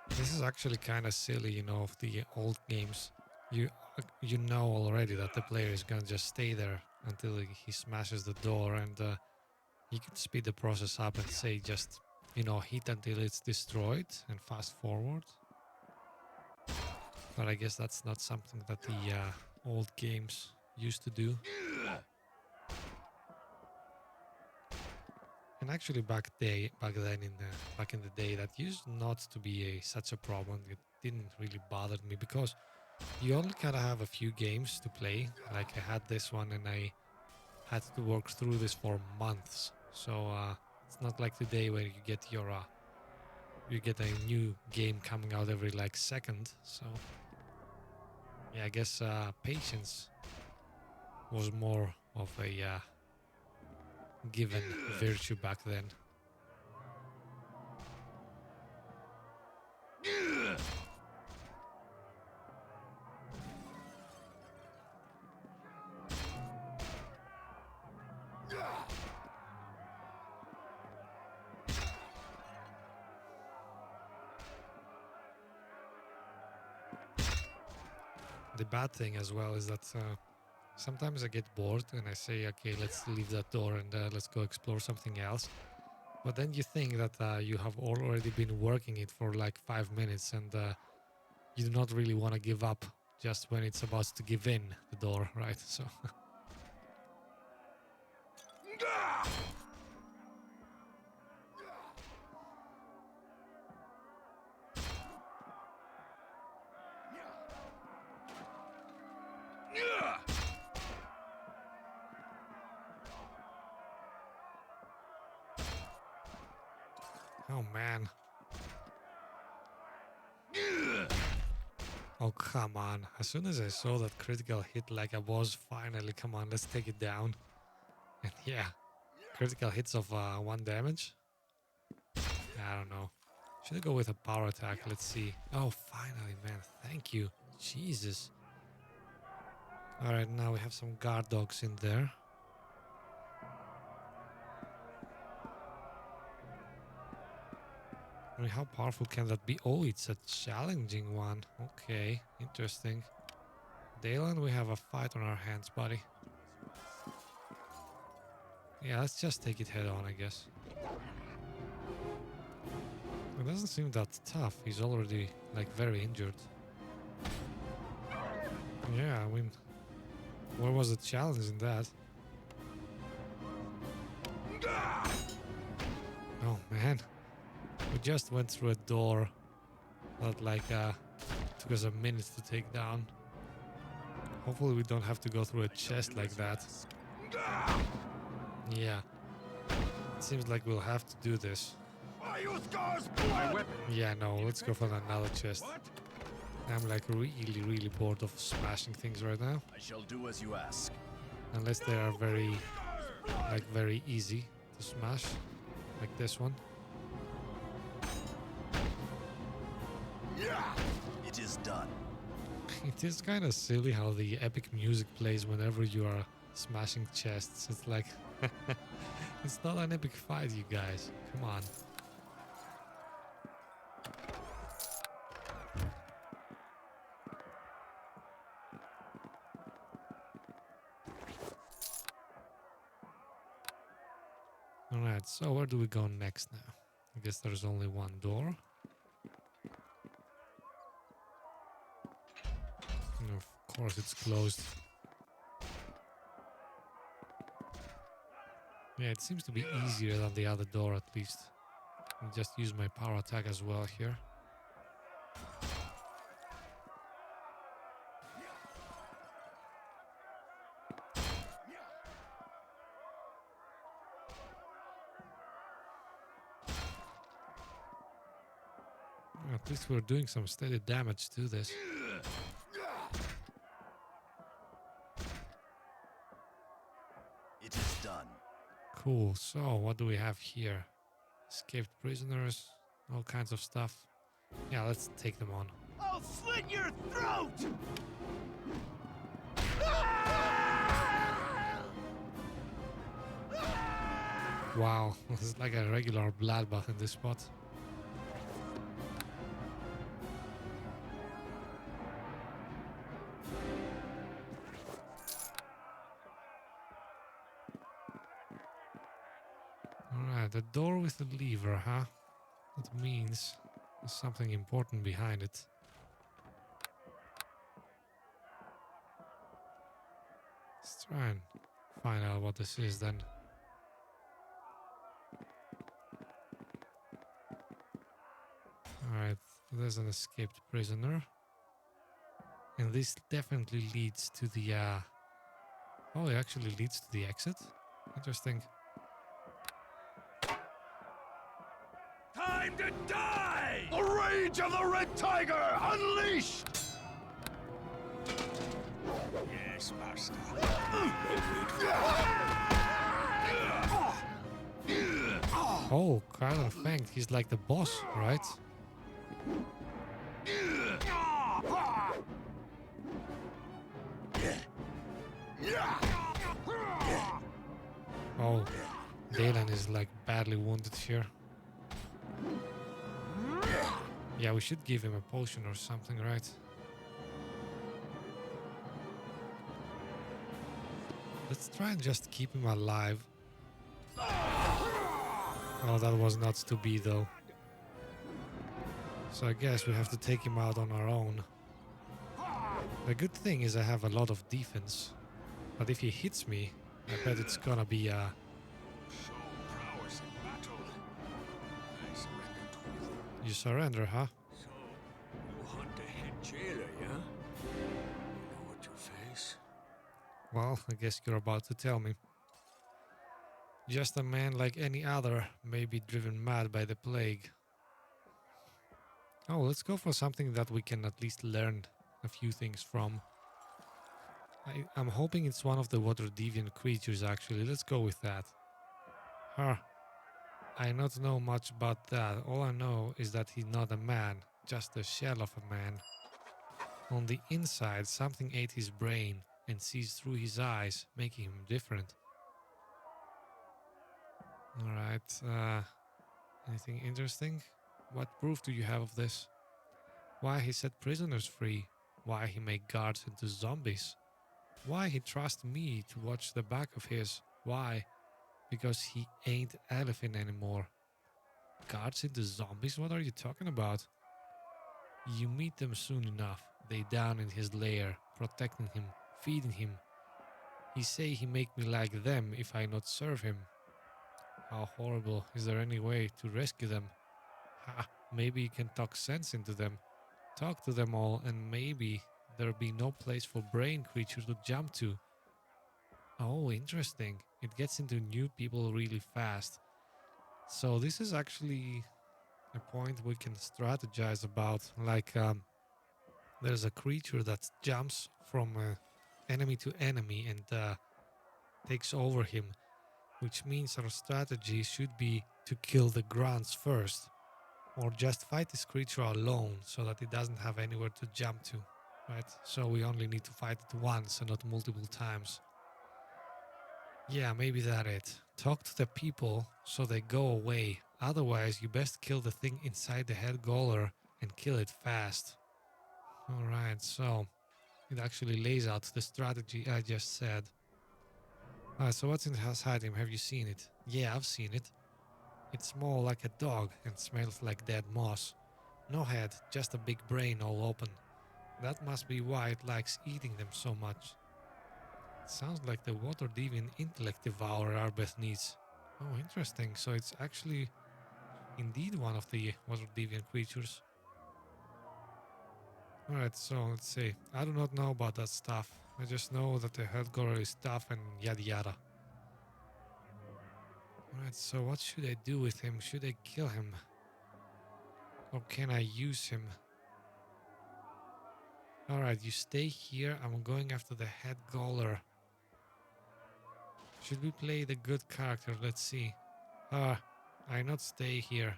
This is actually kind of silly, you know, of the old games. You know already that the player is gonna just stay there until he smashes the door, and you can speed the process up and say just, you know, hit until it's destroyed and fast forward. But I guess that's not something that the old games used to do. And actually back then in the day, that used not to be such a problem. It didn't really bother me because you only kind of have a few games to play. Like I had this one and I had to work through this for months. So it's not like today where you get your you get a new game coming out every like second. So yeah, I guess patience was more of a given virtue back then. The bad thing as well is that sometimes I get bored and I say, okay, let's leave that door and let's go explore something else. But then you think that you have already been working it for like 5 minutes and you do not really want to give up just when it's about to give in the door, right? So oh man. Oh, come on. As soon as I saw that critical hit like a boss, finally, come on, let's take it down. And yeah, critical hits of 1 damage. I don't know. Should I go with a power attack? Let's see. Oh, finally, man. Thank you. Jesus. Alright, now we have some guard dogs in there. I mean, how powerful can that be? Oh, it's a challenging one. Okay, interesting. Dalen, we have a fight on our hands, buddy. Yeah, let's just take it head on, I guess. It doesn't seem that tough. He's already, like, very injured. Yeah, I mean, what was the challenge in that? Oh, man. We just went through a door that, like, took us a minute to take down. Hopefully we don't have to go through a chest like that. Yeah. It seems like we'll have to do this. My weapon. Yeah, no, let's go for another chest. What? I'm like really bored of smashing things right now. I shall do as you ask. Unless they are very easy to smash. Like this one. It is done. It is kind of silly how the epic music plays whenever you are smashing chests. It's like, it's not an epic fight, you guys. Come on. Alright, so where do we go next now? I guess there's only one door. And of course it's closed. Yeah, it seems to be easier than the other door at least. I'll just use my power attack as well here. At least we're doing some steady damage to this. It is done. Cool, so what do we have here? Escaped prisoners, all kinds of stuff. Yeah, let's take them on. I'll slit your throat! Wow, this is like a regular bloodbath in this spot. Alright, the door with the lever, huh? That means there's something important behind it. Let's try and find out what this is then. Alright, there's an escaped prisoner. And this definitely leads to the, oh, it actually leads to the exit? Interesting. Time to die! The rage of the Red Tiger unleashed! Yes, master. Oh, Kylan Fanged, he's like the boss, right? Oh, Dalen is like badly wounded here. Yeah, we should give him a potion or something, right? Let's try and just keep him alive. Oh, that was not to be though. So I guess we have to take him out on our own. The good thing is I have a lot of defense. But if he hits me, I bet it's gonna be Show prowess in battle. I surrender to you. You surrender, huh? So, you hunt a head jailer, yeah? You know what you face? Well, I guess you're about to tell me. Just a man like any other, may be driven mad by the plague. Oh, let's go for something that we can at least learn a few things from. I'm hoping it's one of the Waterdhavian creatures actually. Let's go with that. Huh. I not know much about that. All I know is that he's not a man, just a shell of a man. On the inside, something ate his brain and sees through his eyes, making him different. Alright, anything interesting? What proof do you have of this? Why he set prisoners free? Why he made guards into zombies? Why he trusts me to watch the back of his? Why? Because he ain't elephant anymore. Guards into zombies? What are you talking about? You meet them soon enough. They down in his lair, protecting him, feeding him. He say he make me like them if I not serve him. How horrible. Is there any way to rescue them? Ha, maybe you can talk sense into them. Talk to them all and maybe there'll be no place for brain creatures to jump to. Oh, interesting. It gets into new people really fast. So this is actually a point we can strategize about. Like, there's a creature that jumps from enemy to enemy and takes over him, which means our strategy should be to kill the grunts first. Or just fight this creature alone so that it doesn't have anywhere to jump to, right? So we only need to fight it once and not multiple times. Yeah, maybe that's it. Talk to the people so they go away. Otherwise, you best kill the thing inside the head goaler and kill it fast. Alright, so it actually lays out the strategy I just said. Alright, so what's inside him? Have you seen it? Yeah, I've seen it. It's more like a dog and smells like dead moss. No head, just a big brain all open. That must be why it likes eating them so much. It sounds like the Waterdhavian intellect devourer Arbeth needs. Oh, interesting. So it's actually indeed one of the Waterdhavian creatures. Alright, so let's see. I do not know about that stuff. I just know that the head goaler is tough and yada yada. Alright, so what should I do with him? Should I kill him? Or can I use him? Alright, you stay here. I'm going after the head goaler. Should we play the good character? Let's see. I not stay here.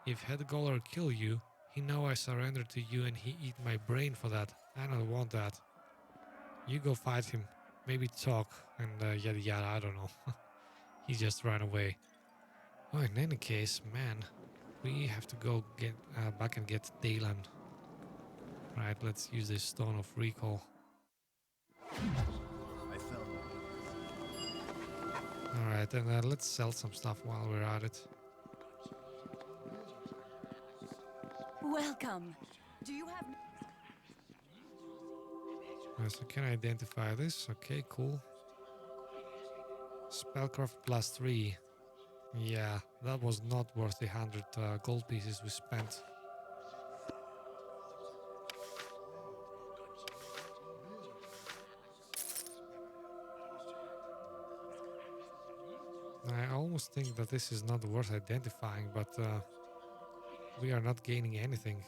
If head goaler kill you, he know I surrender to you and he eat my brain for that. I don't want that. You go fight him. Maybe talk and yada yada, I don't know. He just ran away. Oh, in any case, man, we have to go get back and get Dalen. Right, let's use this Stone of Recall. I felt Alright, and let's sell some stuff while we're at it. Welcome. Do you have... So can I identify this? Okay, cool. Spellcraft +3. Yeah, that was not worth the 100 gold pieces we spent. I almost think that this is not worth identifying, but we are not gaining anything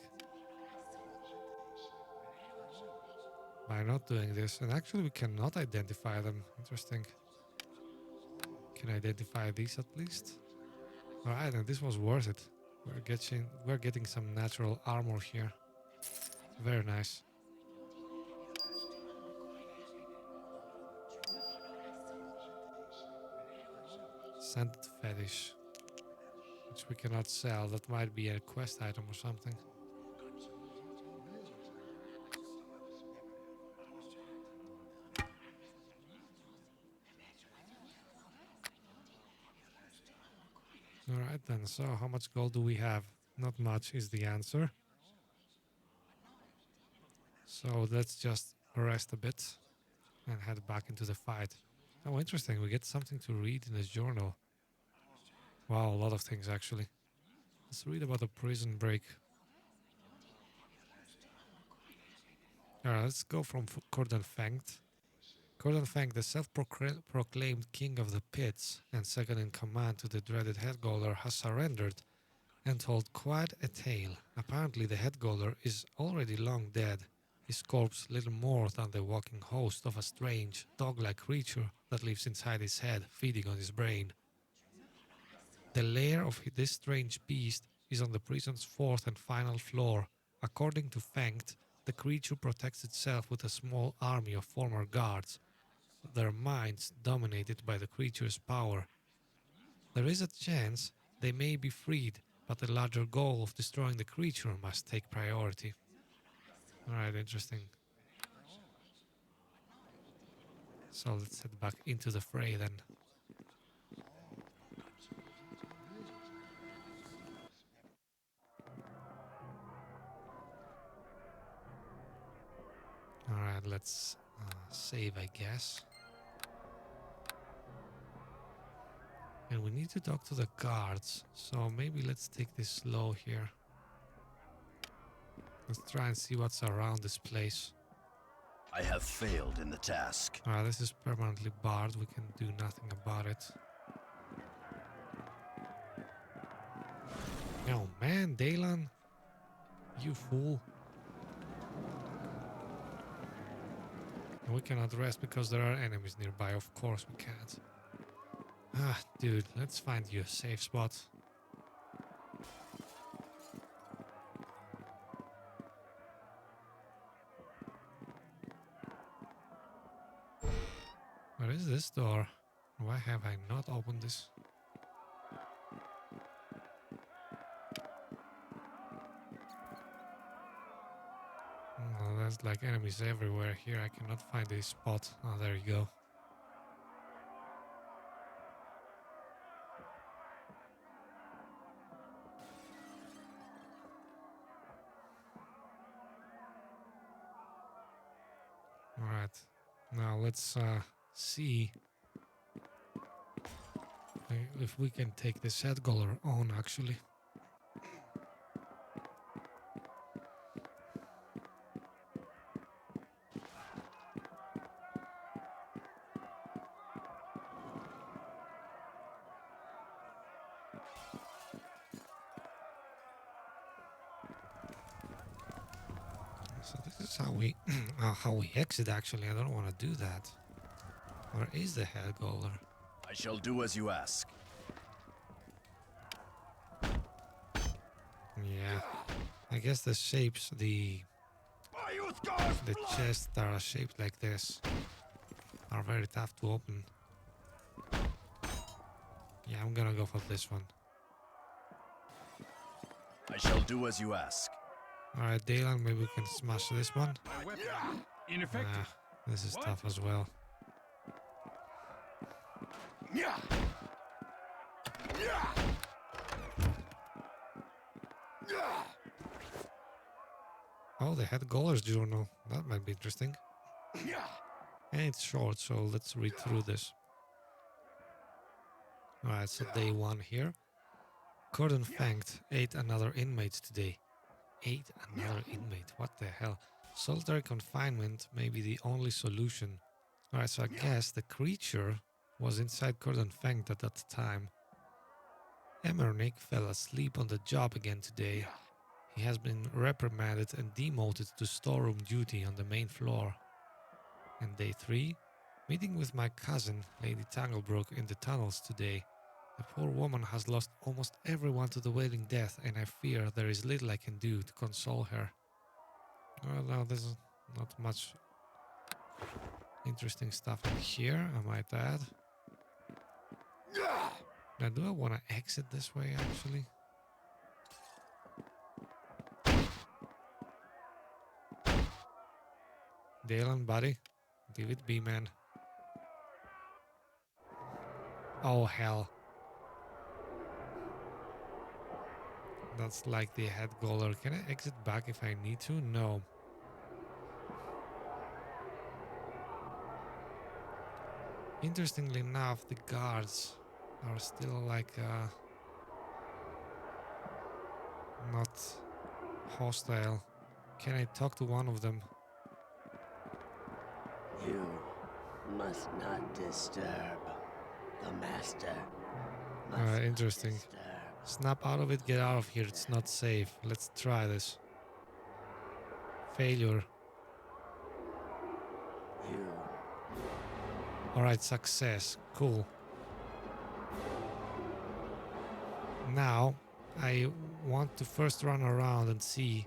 by not doing this. And actually we cannot identify them. Interesting. Can I identify these at least? Alright, and this was worth it. We're getting some natural armor here. Very nice. Scented fetish, which we cannot sell. That might be a quest item or something. Alright then, so how much gold do we have? Not much is the answer. So let's just rest a bit and head back into the fight. Oh, interesting, we get something to read in his journal. Wow, a lot of things actually. Let's read about the prison break. Alright, let's go from Cordon Fanged. Cordon Fang, the self-proclaimed king of the pits and second in command to the dreaded head goaler, has surrendered and told quite a tale. Apparently the head goaler is already long dead, his corpse little more than the walking host of a strange, dog-like creature that lives inside his head, feeding on his brain. The lair of this strange beast is on the prison's fourth and final floor. According to Fanged, the creature protects itself with a small army of former guards, their minds dominated by the creature's power. There is a chance they may be freed, but the larger goal of destroying the creature must take priority. Alright, interesting. So let's head back into the fray then. Alright, let's save, I guess. And we need to talk to the guards, so maybe let's take this slow here. Let's try and see what's around this place. I have failed in the task. This is permanently barred, we can do nothing about it. Oh man, Dalen! You fool! And we cannot rest because there are enemies nearby, of course we can't. Dude, let's find you a safe spot. is this door? Why have I not opened this? Oh, there's like enemies everywhere here. I cannot find a spot. Oh, there you go. All right. Now let's see if we can take this head collar on, actually. So this is how we exit, actually. I don't want to do that. Where is the head collar? I shall do as you ask. Yeah. I guess the shapes, the chests that are shaped like this are very tough to open. Yeah, I'm gonna go for this one. I shall do as you ask. Alright, Dalen, maybe we can smash this one. My weapon. Ineffective. Ah, this is tough as well. Oh, the head Goller's journal. That might be interesting. And it's short, so let's read through this. Alright, so day 1 here. Cordon Fanged ate another inmate today. Ate another inmate? What the hell? Solitary confinement may be the only solution. Alright, so I guess the creature was inside Cordon Fanged at that time. Emernick fell asleep on the job again today. He has been reprimanded and demoted to storeroom duty on the main floor. And day 3, meeting with my cousin, Lady Tanglebrook, in the tunnels today. The poor woman has lost almost everyone to the Wailing Death, and I fear there is little I can do to console her. Well, now there's not much interesting stuff in here, I might add. Now, do I want to exit this way, actually? Dalen, buddy. Leave it be, man. Oh, hell. That's like the head goaler. Can I exit back if I need to? No. Interestingly enough, the guards are still like not hostile. Can I talk to one of them? You must not disturb the master. Interesting. Snap out of it, get out of here. It's not safe. Let's try this. Failure. Alright, success. Cool. Now, I want to first run around and see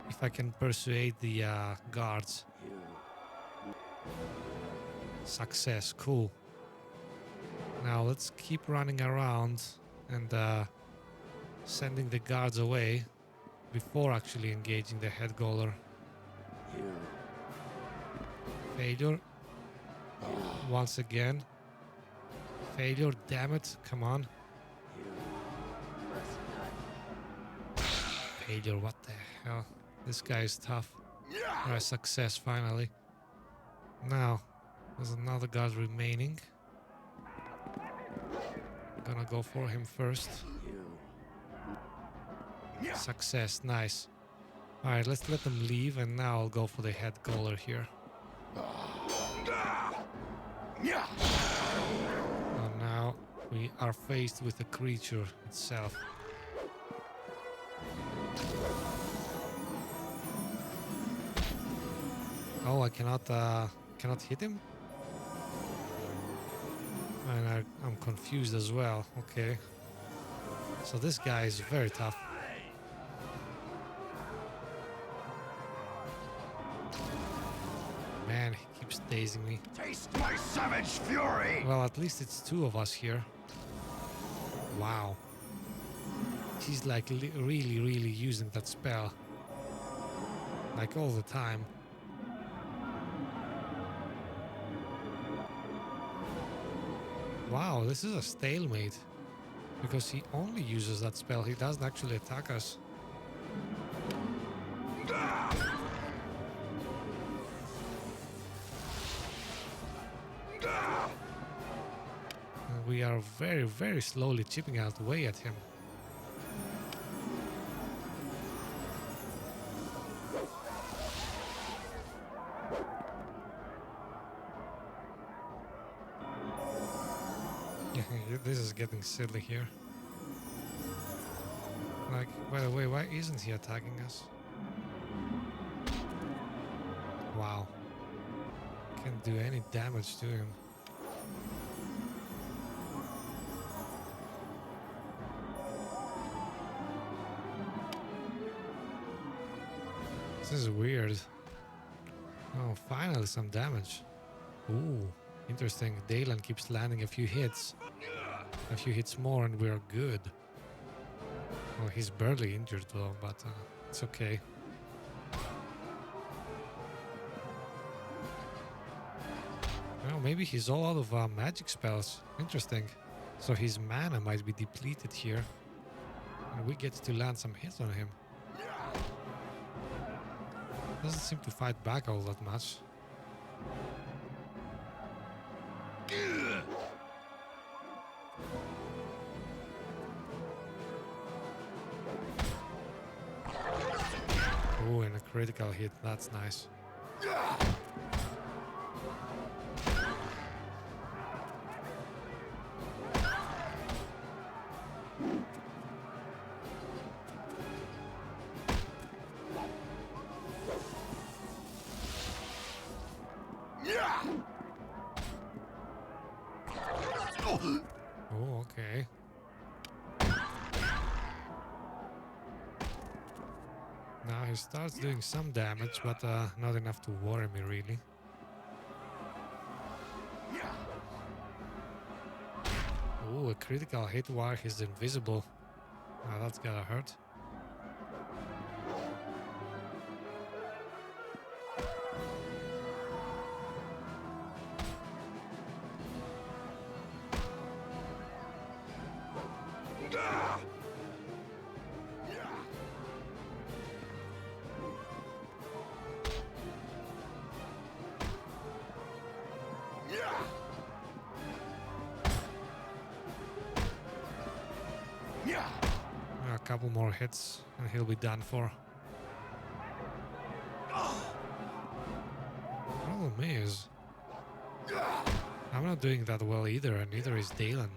if I can persuade the guards. Success. Cool. Now, let's keep running around and sending the guards away before actually engaging the head goaler. Failure. Once again. Failure, damn it. Come on. Failure, what the hell? This guy is tough. Alright, success finally. Now, there's another guard remaining. Gonna go for him first. Success, nice. Alright, let's let them leave, and now I'll go for the head goaler here. And now we are faced with the creature itself. Oh, I cannot hit him? And I'm confused as well. Okay. So this guy is very tough. Man, he keeps dazing me. Taste my savage fury! Well, at least it's two of us here. Wow. He's like really, really using that spell. Like all the time. Wow, this is a stalemate. Because he only uses that spell, he doesn't actually attack us. And we are very, very slowly chipping away at him. This is getting silly here. Like, by the way, why isn't he attacking us? Wow. Can't do any damage to him. This is weird. Oh, finally some damage. Ooh, interesting. Dalen keeps landing a few hits. A few hits more and we're good. Well, he's barely injured though, but it's okay. Well, maybe he's all out of magic spells. Interesting. So his mana might be depleted here. And we get to land some hits on him. Doesn't seem to fight back all that much. Oh, and a critical hit. That's nice. Oh, okay. Now he starts doing some damage, but not enough to worry me really. Oh, a critical hit while he's invisible. Now that's gotta hurt. A couple more hits and he'll be done for. Problem is, I'm not doing that well either, and neither is Dalen.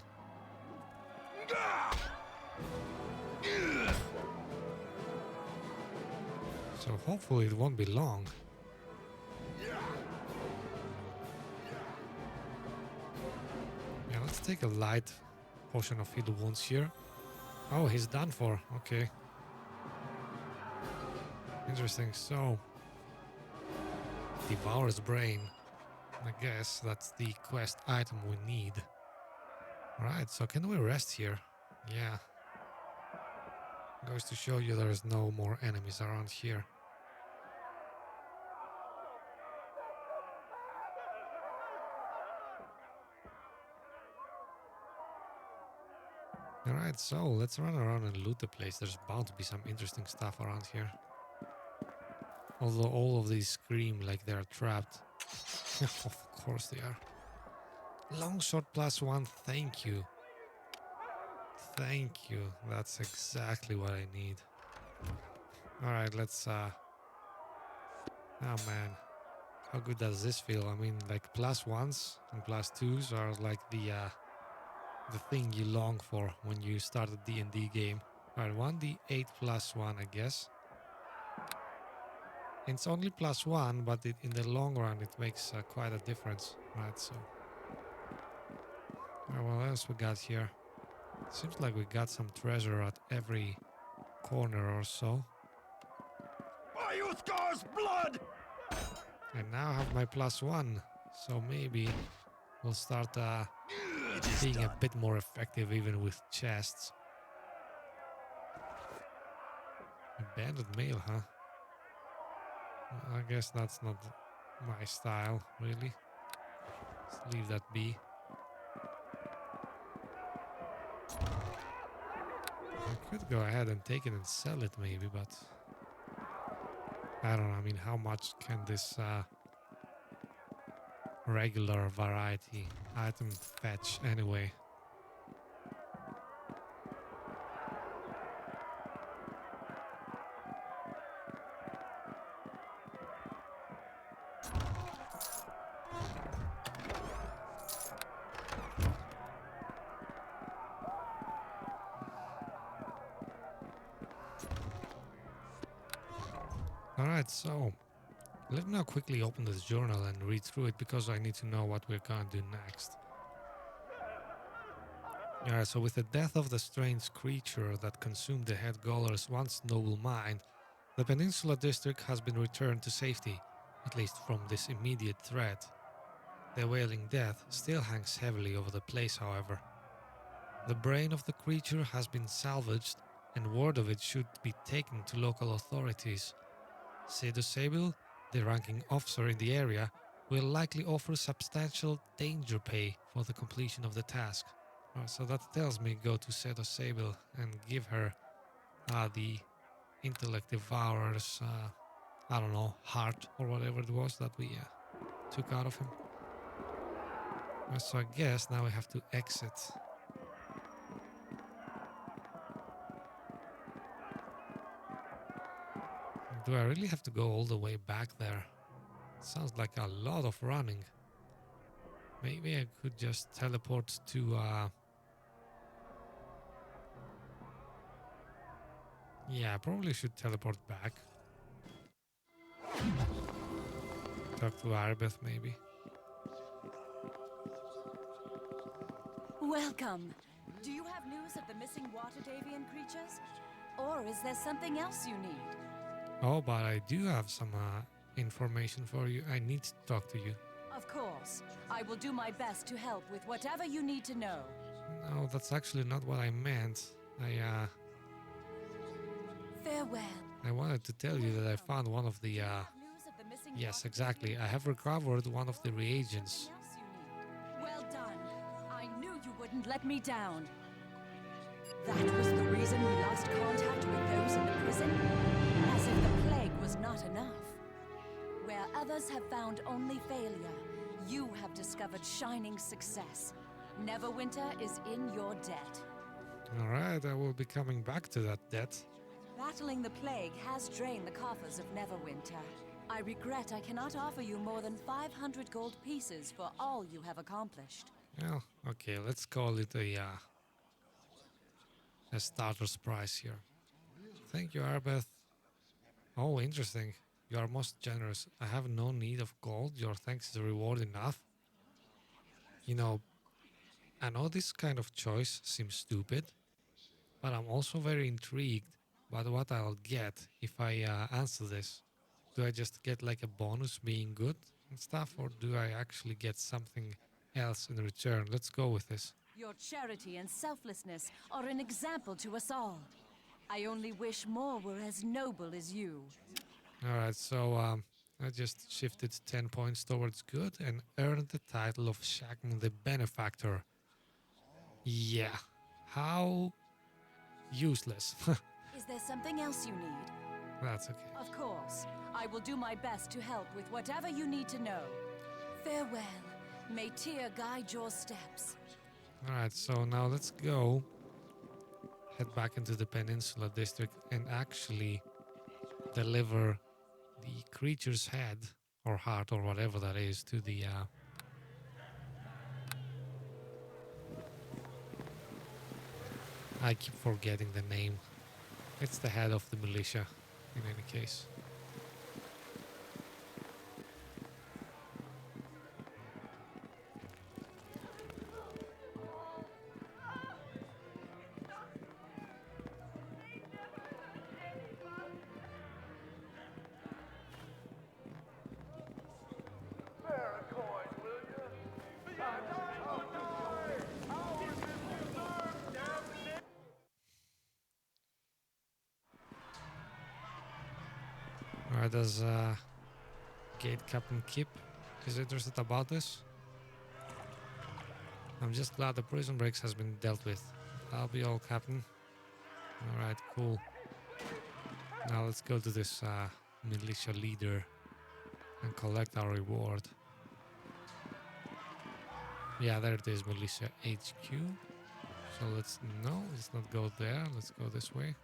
So hopefully it won't be long. Yeah, let's take a light potion of heal wounds here. Oh, he's done for. Okay. Interesting. So, Devour's Brain. I guess that's the quest item we need. Right, so can we rest here? Yeah. Goes to show you there's no more enemies around here. Alright, so let's run around and loot the place. There's bound to be some interesting stuff around here. Although all of these scream like they're trapped. Of course they are. Longshot +1, thank you. Thank you. That's exactly what I need. Alright, let's oh man. How good does this feel? I mean, like +1s and +2s are like the thing you long for when you start a D&D game. Alright, 1d8 +1, I guess. It's only +1, but in the long run it makes quite a difference. Right, so... what else we got here? Seems like we got some treasure at every corner or so. By Uthgar's blood! I now have my +1, so maybe we'll start It is being a done. bit more effective even with chests. Abandoned mail, huh? Well, I guess that's not my style, really. Let's leave that be. I could go ahead and take it and sell it maybe, but I don't know. I mean, how much can this regular variety item fetch anyway? Alright, so let me now quickly open this journal and read through it because I need to know what we're gonna do next. Alright, so with the death of the strange creature that consumed the head Goller's once noble mind, the Peninsula district has been returned to safety, at least from this immediate threat. The Wailing Death still hangs heavily over the place, however. The brain of the creature has been salvaged, and word of it should be taken to local authorities. Sedo Sable, the ranking officer in the area, will likely offer substantial danger pay for the completion of the task. So that tells me go to Sedo Sable and give her the intellect devourer's, I don't know, heart or whatever it was that we took out of him. So I guess now we have to exit. Do I really have to go all the way back there? Sounds like a lot of running. Maybe I could just teleport to... Yeah, I probably should teleport back. Talk to Arbeth, maybe. Welcome. Do you have news of the missing Waterdhavian creatures? Or is there something else you need? Oh, but I do have some information for you. I need to talk to you. Of course. I will do my best to help with whatever you need to know. No, that's actually not what I meant. Farewell. I wanted to tell you that I found one of the... Yes, exactly. I have recovered one of the reagents. Well done. I knew you wouldn't let me down. That was the reason we lost contact with those in the prison? As if the plague was not enough. Where others have found only failure, you have discovered shining success. Neverwinter is in your debt. Alright, I will be coming back to that debt. Battling the plague has drained the coffers of Neverwinter. I regret I cannot offer you more than 500 gold pieces for all you have accomplished. Well, okay, let's call it a starter's price here. Thank you, Arbeth. Oh, interesting. You are most generous. I have no need of gold. Your thanks is reward enough. You know, I know this kind of choice seems stupid, but I'm also very intrigued by what I'll get if I answer this. Do I just get like a bonus being good and stuff, or do I actually get something else in return? Let's go with this. Your charity and selflessness are an example to us all. I only wish more were as noble as you. Alright, so I just shifted 10 points towards good and earned the title of Shakm the Benefactor. Yeah, how useless. Is there something else you need? That's okay. Of course. I will do my best to help with whatever you need to know. Farewell. May Tyr guide your steps. Alright, so now let's go. Head back into the Peninsula district and actually deliver the creature's head or heart or whatever that is to the I keep forgetting the name. It's the head of the militia in any case. Why does Gate Captain Kip is interested about this? I'm just glad the prison breaks has been dealt with. I'll be all, Captain. Alright, cool. Now let's go to this militia leader and collect our reward. Yeah, there it is, militia HQ. So let's not go there. Let's go this way.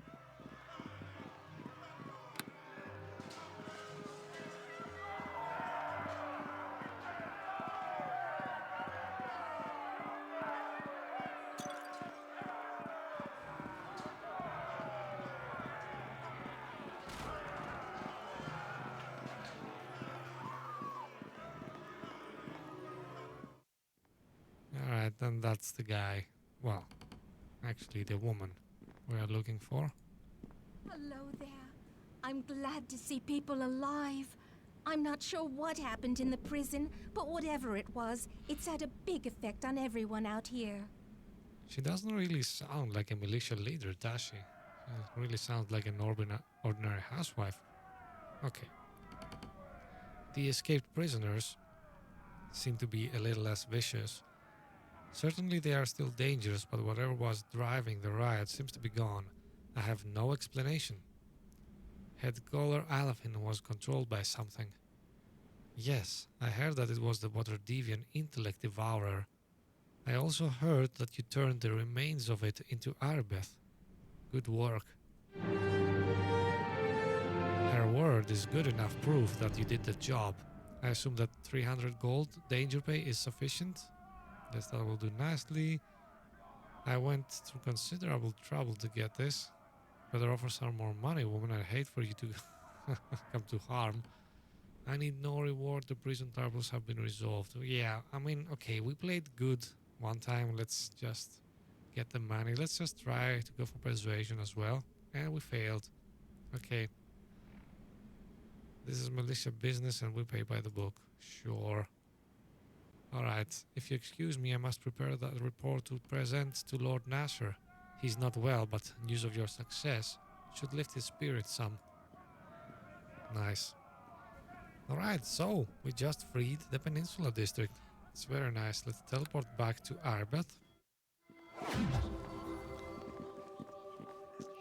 Alright, then that's the guy. Well, actually the woman we are looking for. Hello there. I'm glad to see people alive. I'm not sure what happened in the prison, but whatever it was, it's had a big effect on everyone out here. She doesn't really sound like a militia leader, does she? She really sounds like an ordinary housewife. Okay. The escaped prisoners seem to be a little less vicious. Certainly they are still dangerous, but whatever was driving the riot seems to be gone. I have no explanation. Head Goaler Alafin was controlled by something. Yes, I heard that it was the Waterdhavian intellect devourer. I also heard that you turned the remains of it into Arbeth. Good work. Her word is good enough proof that you did the job. I assume that 300 gold danger pay is sufficient? Yes, that will do nicely. I went through considerable trouble to get this. Better offer some more money, woman. I'd hate for you to come to harm. I need no reward. The prison troubles have been resolved. Yeah, I mean, okay, we played good one time. Let's just get the money. Let's just try to go for persuasion as well. And we failed. Okay. This is militia business and we pay by the book. Sure. Alright, if you excuse me, I must prepare that report to present to Lord Nasher. He's not well, but news of your success should lift his spirits some. Nice. Alright, so we just freed the Peninsula district. It's very nice. Let's teleport back to Arbeth.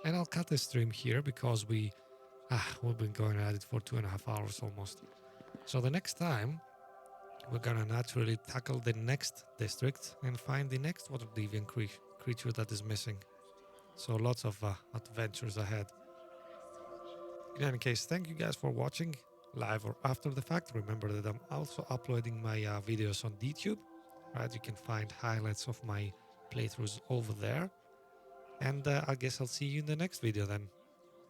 And I'll cut the stream here because we've been going at it for 2.5 hours almost. So the next time we're gonna naturally tackle the next district and find the next Waterdhavian creature that is missing. So lots of adventures ahead. In any case, thank you guys for watching, live or after the fact. Remember that I'm also uploading my videos on DTube. Right, you can find highlights of my playthroughs over there. And I guess I'll see you in the next video then.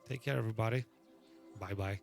Take care, everybody. Bye-bye.